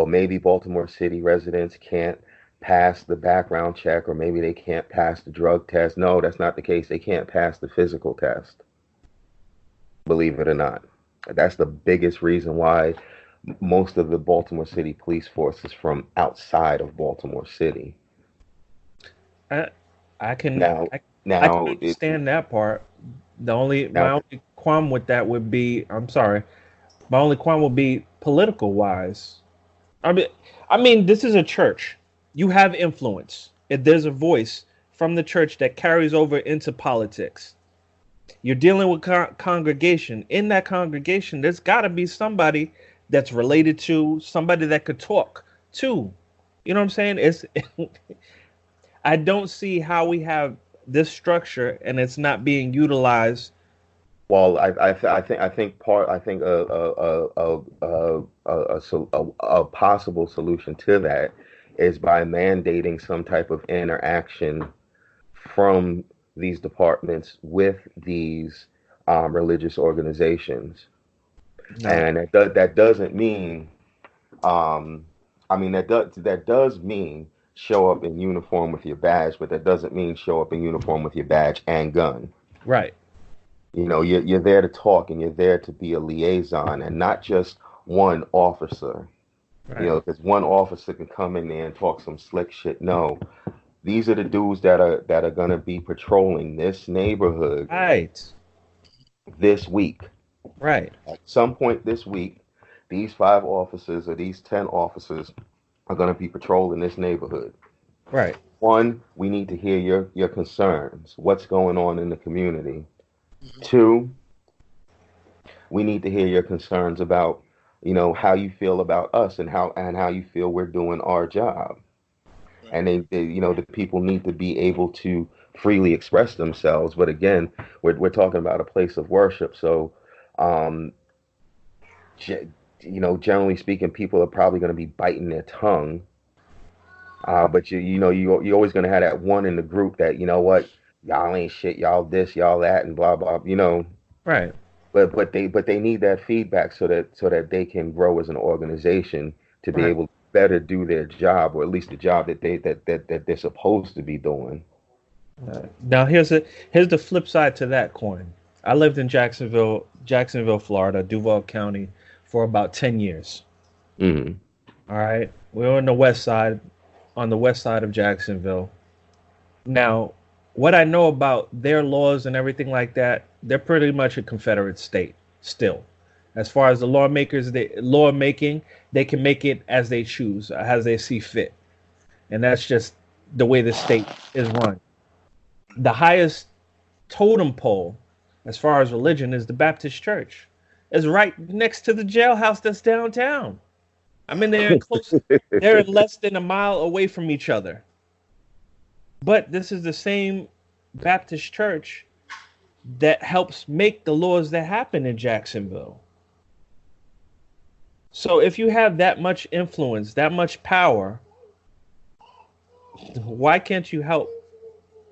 maybe Baltimore City residents can't pass the background check, or maybe they can't pass the drug test. No, that's not the case. They can't pass the physical test. Believe it or not. That's the biggest reason why most of the Baltimore City police force is from outside of Baltimore City. I can understand that part. My only qualm with that would be, my only qualm would be political wise. I mean, this is a church. You have influence. If there's a voice from the church that carries over into politics, you're dealing with congregation. In that congregation, there's got to be somebody that's related to, somebody that could talk to. You know what I'm saying? I don't see how we have this structure and it's not being utilized. Well, I think a possible solution to that is by mandating some type of interaction from these departments with these religious organizations. No. And that doesn't mean, that does mean show up in uniform with your badge, but that doesn't mean show up in uniform with your badge and gun. Right. You're there to talk, and you're there to be a liaison, and not just one officer. Right. Because one officer can come in there and talk some slick shit. No, these are the dudes that are gonna be patrolling this neighborhood Right. this week. Right. At some point this week, these 5 officers or these 10 officers are gonna be patrolling this neighborhood. Right. One, we need to hear your concerns. What's going on in the community? Mhm. 2, we need to hear your concerns about, how you feel about us and how you feel we're doing our job. And they the people need to be able to freely express themselves. But again, we're talking about a place of worship, so generally speaking, people are probably going to be biting their tongue. But you're always going to have that one in the group that, what, y'all ain't shit, y'all this, y'all that, and blah blah. Right. But they need that feedback so that they can grow as an organization to be Right. able to better do their job, or at least the job that they're supposed to be doing. Now here's the flip side to that coin. I lived in Jacksonville, Florida, Duval County, for about 10 years. Mm-hmm. All right, we were on the west side of Jacksonville. Now, what I know about their laws and everything like that, they're pretty much a Confederate state still. As far as the lawmaking, they can make it as they choose, as they see fit. And that's just the way the state is run. The highest totem pole, as far as religion, is the Baptist Church. It's right next to the jailhouse that's downtown. I mean, they're less than a mile away from each other. But this is the same Baptist church that helps make the laws that happen in Jacksonville. So if you have that much influence, that much power, why can't you help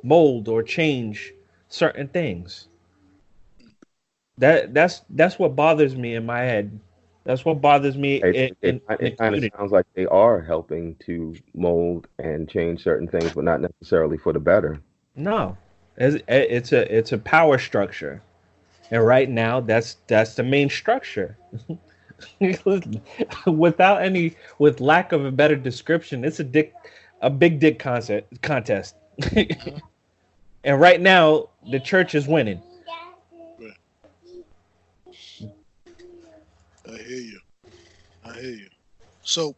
mold or change certain things? That's what bothers me in my head. That's what bothers me. It kind of sounds like they are helping to mold and change certain things, but not necessarily for the better. No, it's a power structure, and right now that's the main structure. With lack of a better description, it's a big dick contest. And right now the church is winning. I hear you. So,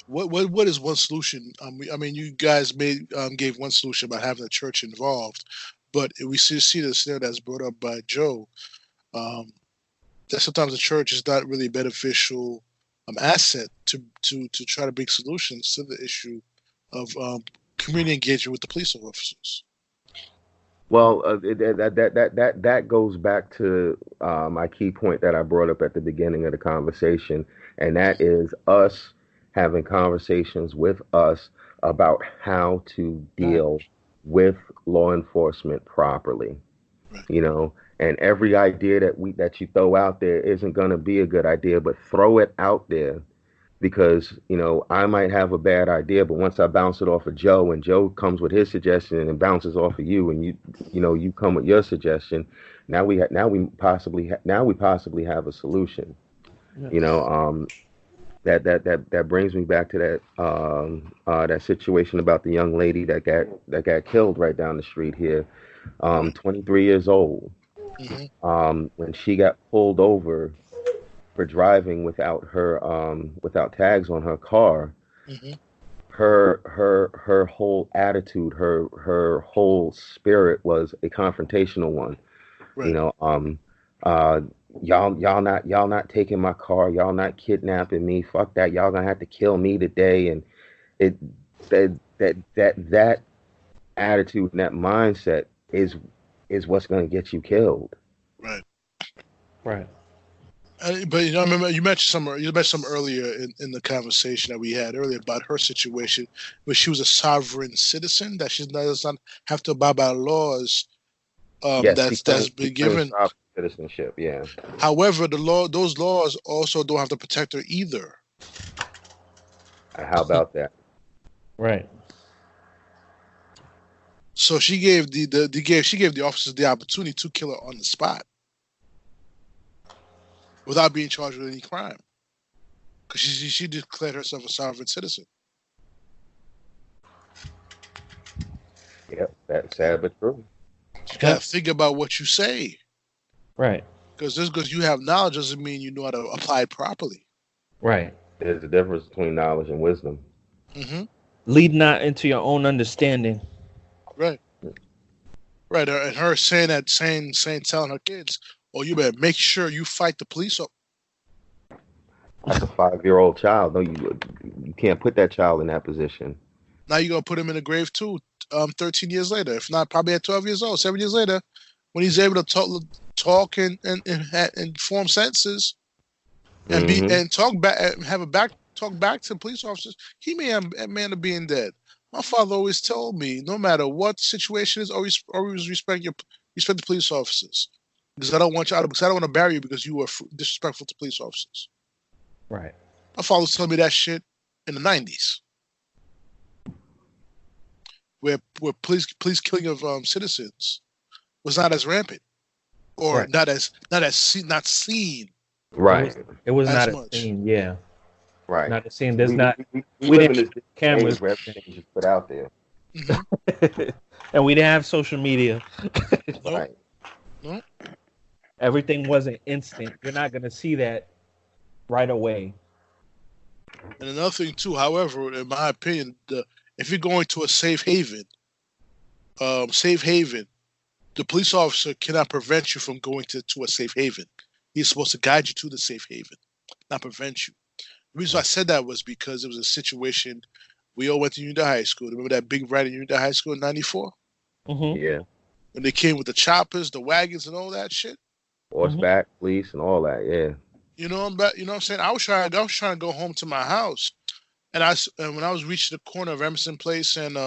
what is one solution? I mean, you guys gave one solution about having the church involved, but we see the scenario that's brought up by Joe. That sometimes the church is not really a beneficial asset to try to bring solutions to the issue of community engagement with the police officers. Well, that goes back to my key point that I brought up at the beginning of the conversation, and that is us having conversations with us about how to deal with law enforcement properly. Right. And every idea that you throw out there isn't going to be a good idea, but throw it out there, because I might have a bad idea, but once I bounce it off of Joe, and Joe comes with his suggestion and bounces off of you, and you come with your suggestion, now we possibly have a solution. Yes. That brings me back to that situation about the young lady that got killed right down the street here, 23 years old. Mm-hmm. When she got pulled over for driving without tags on her car, Mm-hmm. her whole attitude, her whole spirit was a confrontational one. Right. Y'all not taking my car, y'all not kidnapping me, fuck that, y'all gonna have to kill me today. And that attitude and that mindset is what's gonna get you killed. Right. But I remember you mentioned some earlier in the conversation that we had earlier about her situation, where she was a sovereign citizen, that she does not have to abide by laws Yes, that's been given citizenship. Yeah. However, those laws also don't have to protect her either. How about that? Right. So she gave the officers the opportunity to kill her on the spot. without being charged with any crime. Because she declared herself a sovereign citizen. Yep, that's sad but true. You got to think about what you say. Right. Because just because you have knowledge doesn't mean you know how to apply it properly. Right. There's a difference between knowledge and wisdom. Mm-hmm. Lead not into your own understanding. Right. Right. And her saying, telling her kids, "Oh, you better make sure you fight the police." That's a 5-year-old child. No, you can't put that child in that position. Now you're gonna put him in the grave too. 13 years later, if not, probably at 12 years old, 7 years later, when he's able to talk and form sentences and be and talk back, talk back to police officers, he may end up being dead. My father always told me, no matter what the situation is, always respect the police officers, because I don't want to bury you because you were disrespectful to police officers. Right. My father was telling me that shit in the 90s. Where police killing of citizens was not as rampant, or not seen. Right. It was as not much. as seen. Yeah. Right. Not as seen. There's we we live in didn't this cameras, age where everything is just put out there. Mm-hmm. and we didn't have social media. Right. Nope. Everything wasn't instant. You're not gonna see that right away. And another thing too, however, in my opinion, if you're going to a safe haven, the police officer cannot prevent you from going to a safe haven. He's supposed to guide you to the safe haven, not prevent you. The reason I said that was because it was a situation. We all went to Unity High School. Remember that big riot in Unity High School in '94? Mm-hmm. Yeah. When they came with the choppers, the wagons, and all that shit. Horseback, police, and all that. Yeah. You know what I'm saying? I was trying to go home to my house, and when I was reaching the corner of Emerson Place and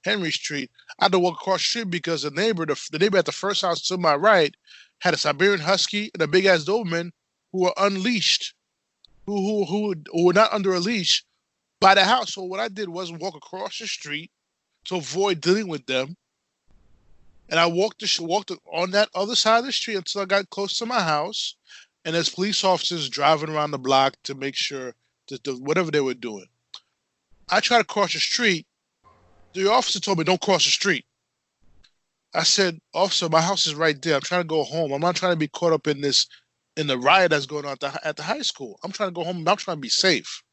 Henry Street, I had to walk across the street because the neighbor at the first house to my right had a Siberian Husky and a big ass Doberman who were unleashed, who were not under a leash by the house. So what I did was walk across the street to avoid dealing with them, and I walked on that other side of the street until I got close to my house. And there's police officers driving around the block to make sure that whatever they were doing. I tried to cross the street. The officer told me, "Don't cross the street." I said, "Officer, my house is right there. I'm trying to go home. I'm not trying to be caught up in the riot that's going on at the high school. I'm trying to go home. I'm trying to be safe."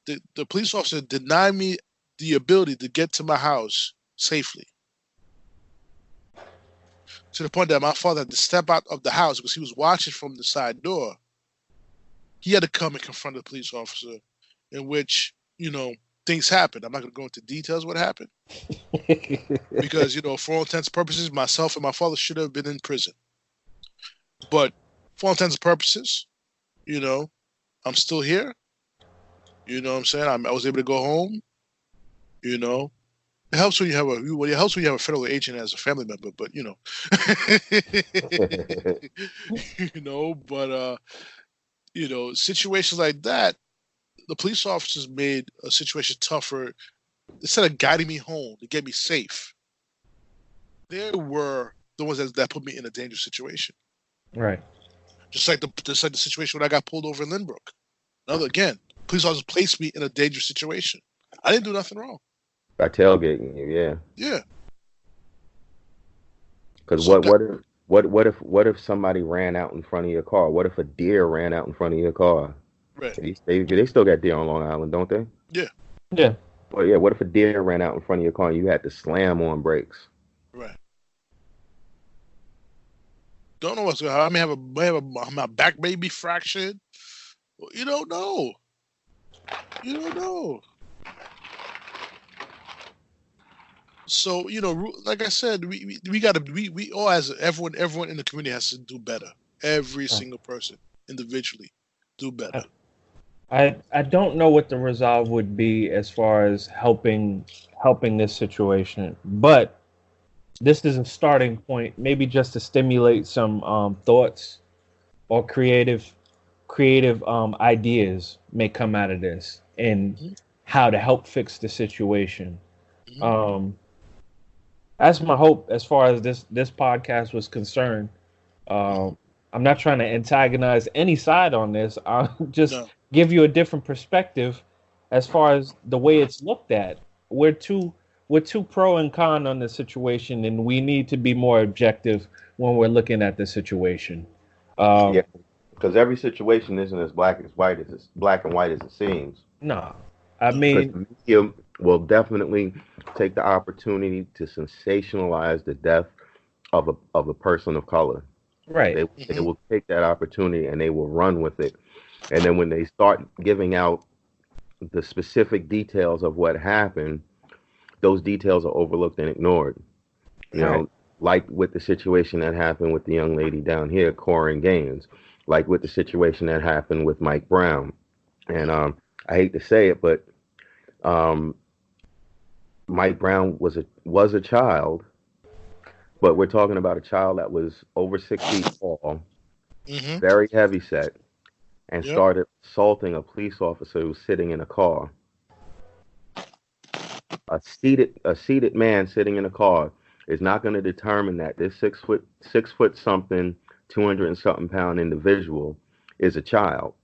The police officer denied me the ability to get to my house safely. To the point that my father had to step out of the house because he was watching from the side door. He had to come and confront the police officer, in which, things happened. I'm not going to go into details what happened. Because, for all intents and purposes, myself and my father should have been in prison. But for all intents and purposes, I'm still here. You know what I'm saying? I was able to go home. It helps when you have a federal agent as a family member, but situations like that, the police officers made a situation tougher. Instead of guiding me home to get me safe, they were the ones that put me in a dangerous situation. Right. Just like the situation when I got pulled over in Lynbrook. Police officers placed me in a dangerous situation. I didn't do nothing wrong. By tailgating you, yeah. Yeah. Because what if somebody ran out in front of your car? What if a deer ran out in front of your car? Right. They still got deer on Long Island, don't they? Yeah. Yeah. Well, yeah. What if a deer ran out in front of your car and you had to slam on brakes? Right. Don't know what's going on. I may have my back may be fractured. You don't know. So, like I said, we got to, we all, as everyone in the community has to do better. Every single person individually do better. I don't know what the resolve would be as far as helping this situation, but this is a starting point, maybe just to stimulate some thoughts or creative ideas may come out of this and how to help fix the situation. That's my hope as far as this podcast was concerned. I'm not trying to antagonize any side on this. I'll just give you a different perspective as far as the way it's looked at. We're too pro and con on the situation, and we need to be more objective when we're looking at the situation. Yeah, because every situation isn't as black and white as it seems. No, I mean, the media will definitely take the opportunity to sensationalize the death of a person of color. Right. They will take that opportunity and they will run with it. And then when they start giving out the specific details of what happened, those details are overlooked and ignored. You know, like with the situation that happened with the young lady down here, Corinne Gaines, like with the situation that happened with Mike Brown. And I hate to say it, but Mike Brown was a child. But we're talking about a child that was over 6 feet tall, very heavy set, and started assaulting a police officer who was sitting in a car. A seated man sitting in a car is not going to determine that this 6 foot something, 200 and something pound individual is a child.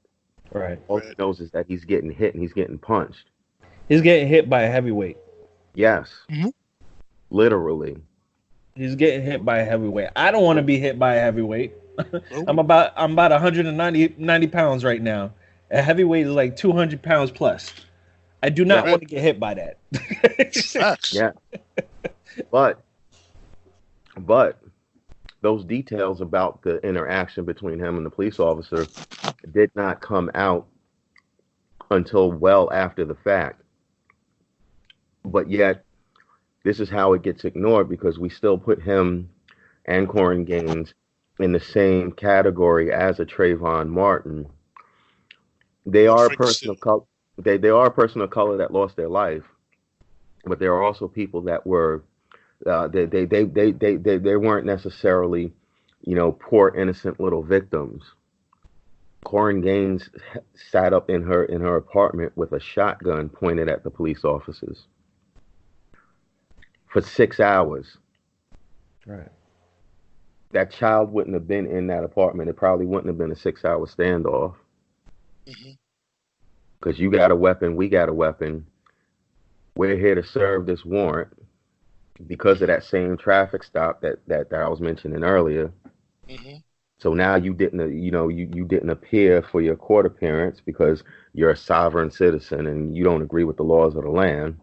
Right. All he knows is that he's getting hit and he's getting punched. He's getting hit by a heavyweight. Yes. Literally. He's getting hit by a heavyweight. I don't want to be hit by a heavyweight. I'm about 190 pounds right now. A heavyweight is like 200 pounds plus. I do not want to get hit by that. Yeah. But those details about the interaction between him and the police officer did not come out until well after the fact. But yet, this is how it gets ignored because we still put him and Corinne Gaines in the same category as a Trayvon Martin. They are a person of color. They are a person of color that lost their life, but there are also people that were they weren't necessarily, poor innocent little victims. Corinne Gaines sat up in her apartment with a shotgun pointed at the police officers for 6 hours. Right. That child wouldn't have been in that apartment. It probably wouldn't have been a 6-hour standoff. Because you got a weapon, we got a weapon. We're here to serve this warrant because of that same traffic stop that I was mentioning earlier. So now you didn't, you didn't appear for your court appearance because you're a sovereign citizen and you don't agree with the laws of the land.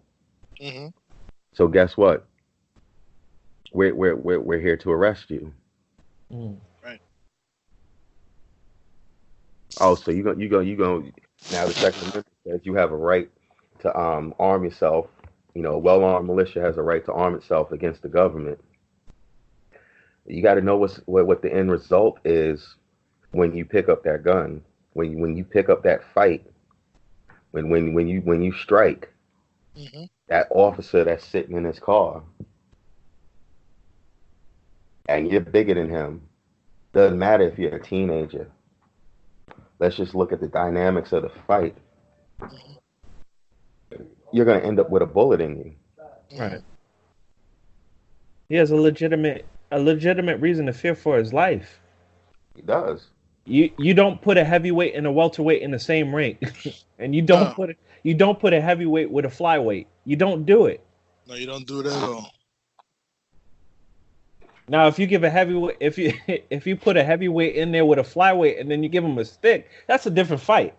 So guess what? We're here to arrest you. Right. Oh, so you go. Now the Second Amendment says you have a right to arm yourself. A well-armed militia has a right to arm itself against the government. You got to know what the end result is when you pick up that gun, when you pick up that fight, when you strike that officer that's sitting in his car, and you're bigger than him. Doesn't matter if you're a teenager. Let's just look at the dynamics of the fight. You're going to end up with a bullet in you. Right. He has a legitimate reason to fear for his life. He does. You don't put a heavyweight and a welterweight in the same ring, and you don't put a heavyweight with a flyweight. You don't do it. No, you don't do it at all. Now, if you give a heavyweight, if you put a heavyweight in there with a flyweight, and then you give him a stick, that's a different fight.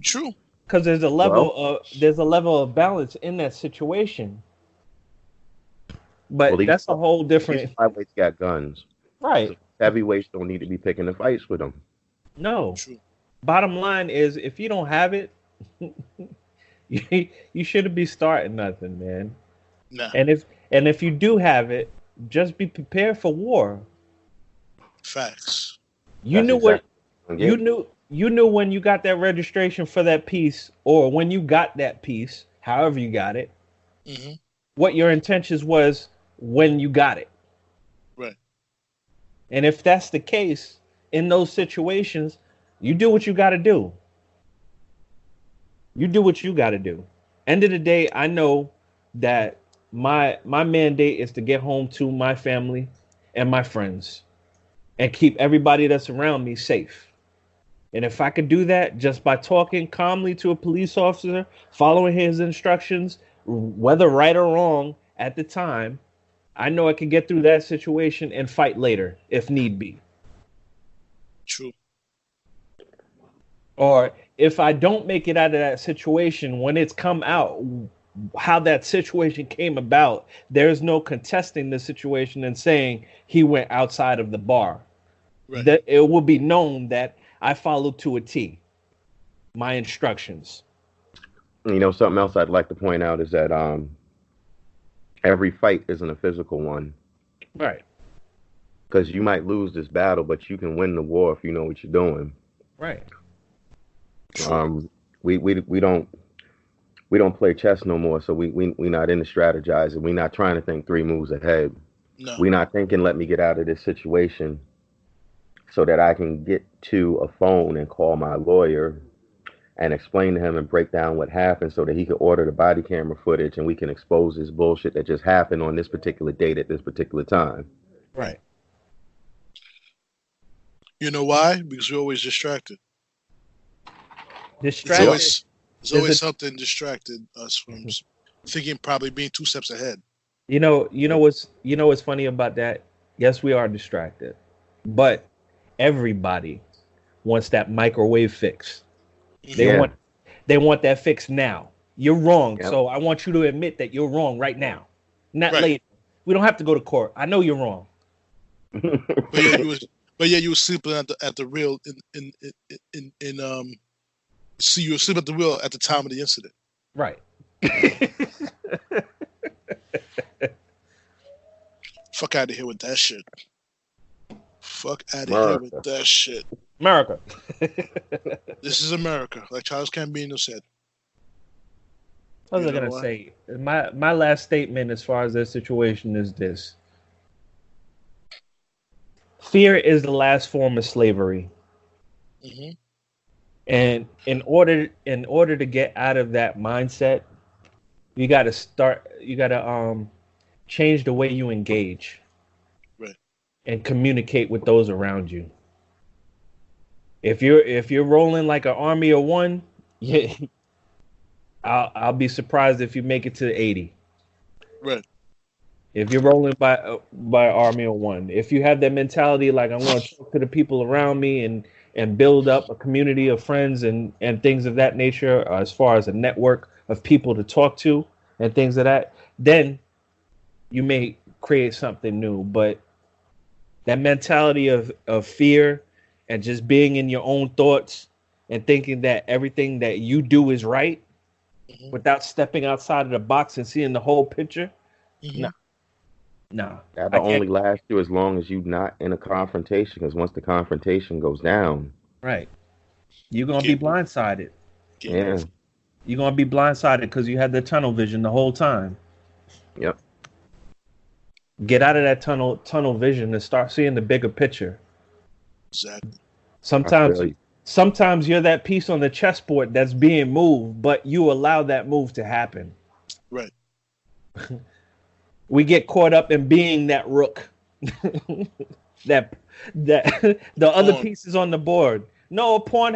True. Because there's a level of balance in that situation. But that's a whole different. Flyweights got guns, right? So heavyweights don't need to be picking the fights with them. No. True. Bottom line is, if you don't have it, you shouldn't be starting nothing, man. Nah. And if you do have it, just be prepared for war. Facts. You knew when you got that registration for that piece, or when you got that piece, however you got it, what your intentions was when you got it. Right. And if that's the case, in those situations, you do what you got to do. You do what you got to do. End of the day, I know that my mandate is to get home to my family and my friends. and keep everybody that's around me safe. And if I could do that just by talking calmly to a police officer, following his instructions, whether right or wrong at the time, I know I can get through that situation and fight later if need be. True. Or if I don't make it out of that situation, when it's come out, how that situation came about, there's no contesting the situation and saying he went outside of the bar. Right. That it will be known that I followed to a T my instructions. You know, something else I'd like to point out is that every fight isn't a physical one. Right. Because you might lose this battle, but you can win the war if you know what you're doing. Right. We don't play chess no more, so we not into strategizing. We're not trying to think 3 moves ahead. No. We're not thinking, let me get out of this situation so that I can get to a phone and call my lawyer and explain to him and break down what happened so that he can order the body camera footage and we can expose this bullshit that just happened on this particular date at this particular time. Right. You know why? Because we're always distracted. Distracted. There's always something distracted us from thinking, probably being 2 steps ahead. You know what's funny about that? Yes, we are distracted, but everybody wants that microwave fix. They want that fix now. You're wrong, so I want you to admit that you're wrong right now, not later. We don't have to go to court. I know you're wrong. But yeah, you were sleeping at the wheel See, you were sleeping at the wheel at the time of the incident. Right. Fuck out of here with that shit. Fuck out of here with that shit. America. This is America, like Charles Gambino said. What was I going to say? My last statement as far as this situation is this. Fear is the last form of slavery. Mm-hmm. And in order to get out of that mindset, you got to change the way you engage. Right. And communicate with those around you. If you're rolling like an army of one, yeah, I'll be surprised if you make it to 80. Right. If you're rolling by army of one, if you have that mentality like I'm going to talk to the people around me and build up a community of friends and things of that nature, as far as a network of people to talk to and things of that, then you may create something new. But that mentality of fear and just being in your own thoughts and thinking that everything that you do is right, mm-hmm. without stepping outside of the box and seeing the whole picture, mm-hmm. No. That'll only last you as long as you're not in a confrontation, because once the confrontation goes down, right, you're going to be blindsided. Yeah. You're going to be blindsided because you had the tunnel vision the whole time. Yep. Get out of that tunnel vision and start seeing the bigger picture. Exactly. Sometimes you're that piece on the chessboard that's being moved, but you allow that move to happen. Right. We get caught up in being that rook. that the other pieces on the board. No, a pawn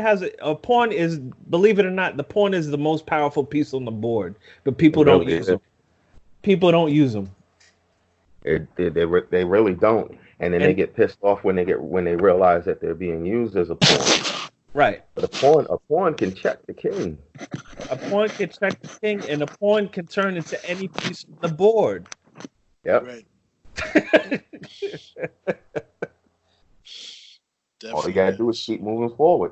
is, believe it or not, the pawn is the most powerful piece on the board, but people don't use them. People don't use them. They really don't, and then they get pissed off when they realize that they're being used as a pawn. Right. But a pawn can check the king. A pawn can check the king, and a pawn can turn into any piece of the board. Yep. Right. All you gotta do is keep moving forward.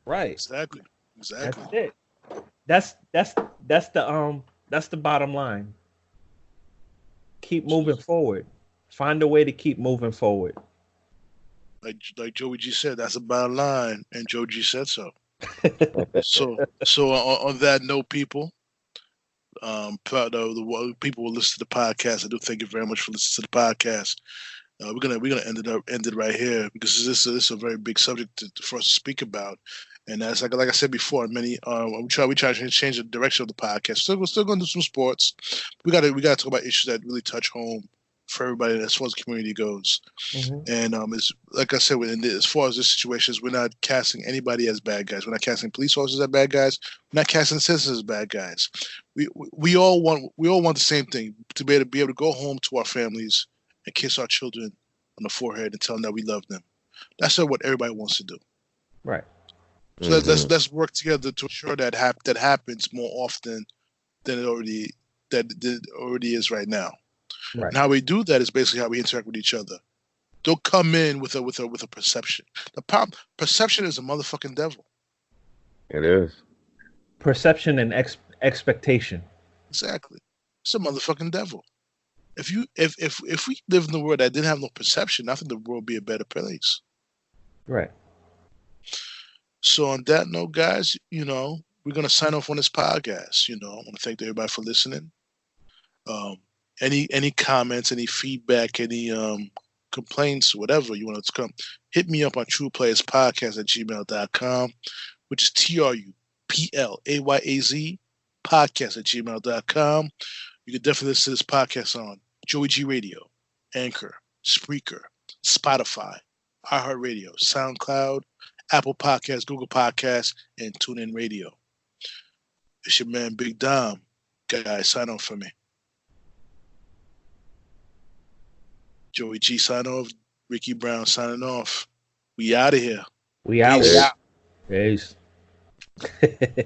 Right. Exactly. That's it. That's the bottom line. Keep moving forward. Find a way to keep moving forward. Like Joey G said, that's the bottom line, and Joe G said so. so on that note, people, the people will listen to the podcast. I do thank you very much for listening to the podcast. We're gonna end it right here because this is a very big subject for us to speak about, and that's like I said before. We try to change the direction of the podcast. So we're still gonna do some sports. We gotta talk about issues that really touch home for everybody as far as the community goes. And it's like I said, as far as this situation, we're not casting anybody as bad guys. We're not casting police officers as bad guys. We're not casting citizens as bad guys. We all want the same thing, to be able to go home to our families and kiss our children on the forehead and tell them that we love them. That's not what everybody wants to do. Right. So let's work together to ensure that happens more often than it already is right now. Right. And how we do that is basically how we interact with each other. Don't come in with a perception. Perception is a motherfucking devil. It is. Perception and expectation. Exactly. It's a motherfucking devil. If we live in a world that didn't have no perception, I think the world would be a better place. Right. So on that note, guys, we're gonna sign off on this podcast. I want to thank everybody for listening. Any comments, any feedback, any complaints, whatever you want to come, hit me up on TruPlayaz Podcast at gmail.com, which is TruPlayaz podcast at gmail.com. You can definitely listen to this podcast on JoeyG Radio, Anchor, Spreaker, Spotify, IHeart Radio, Soundcloud, Apple Podcasts, Google Podcasts, and TuneIn Radio. It's your man, Big Dom. Guys, sign off for me. Joey G sign off. Ricky Brown signing off. We out of here. We out. Peace. Peace.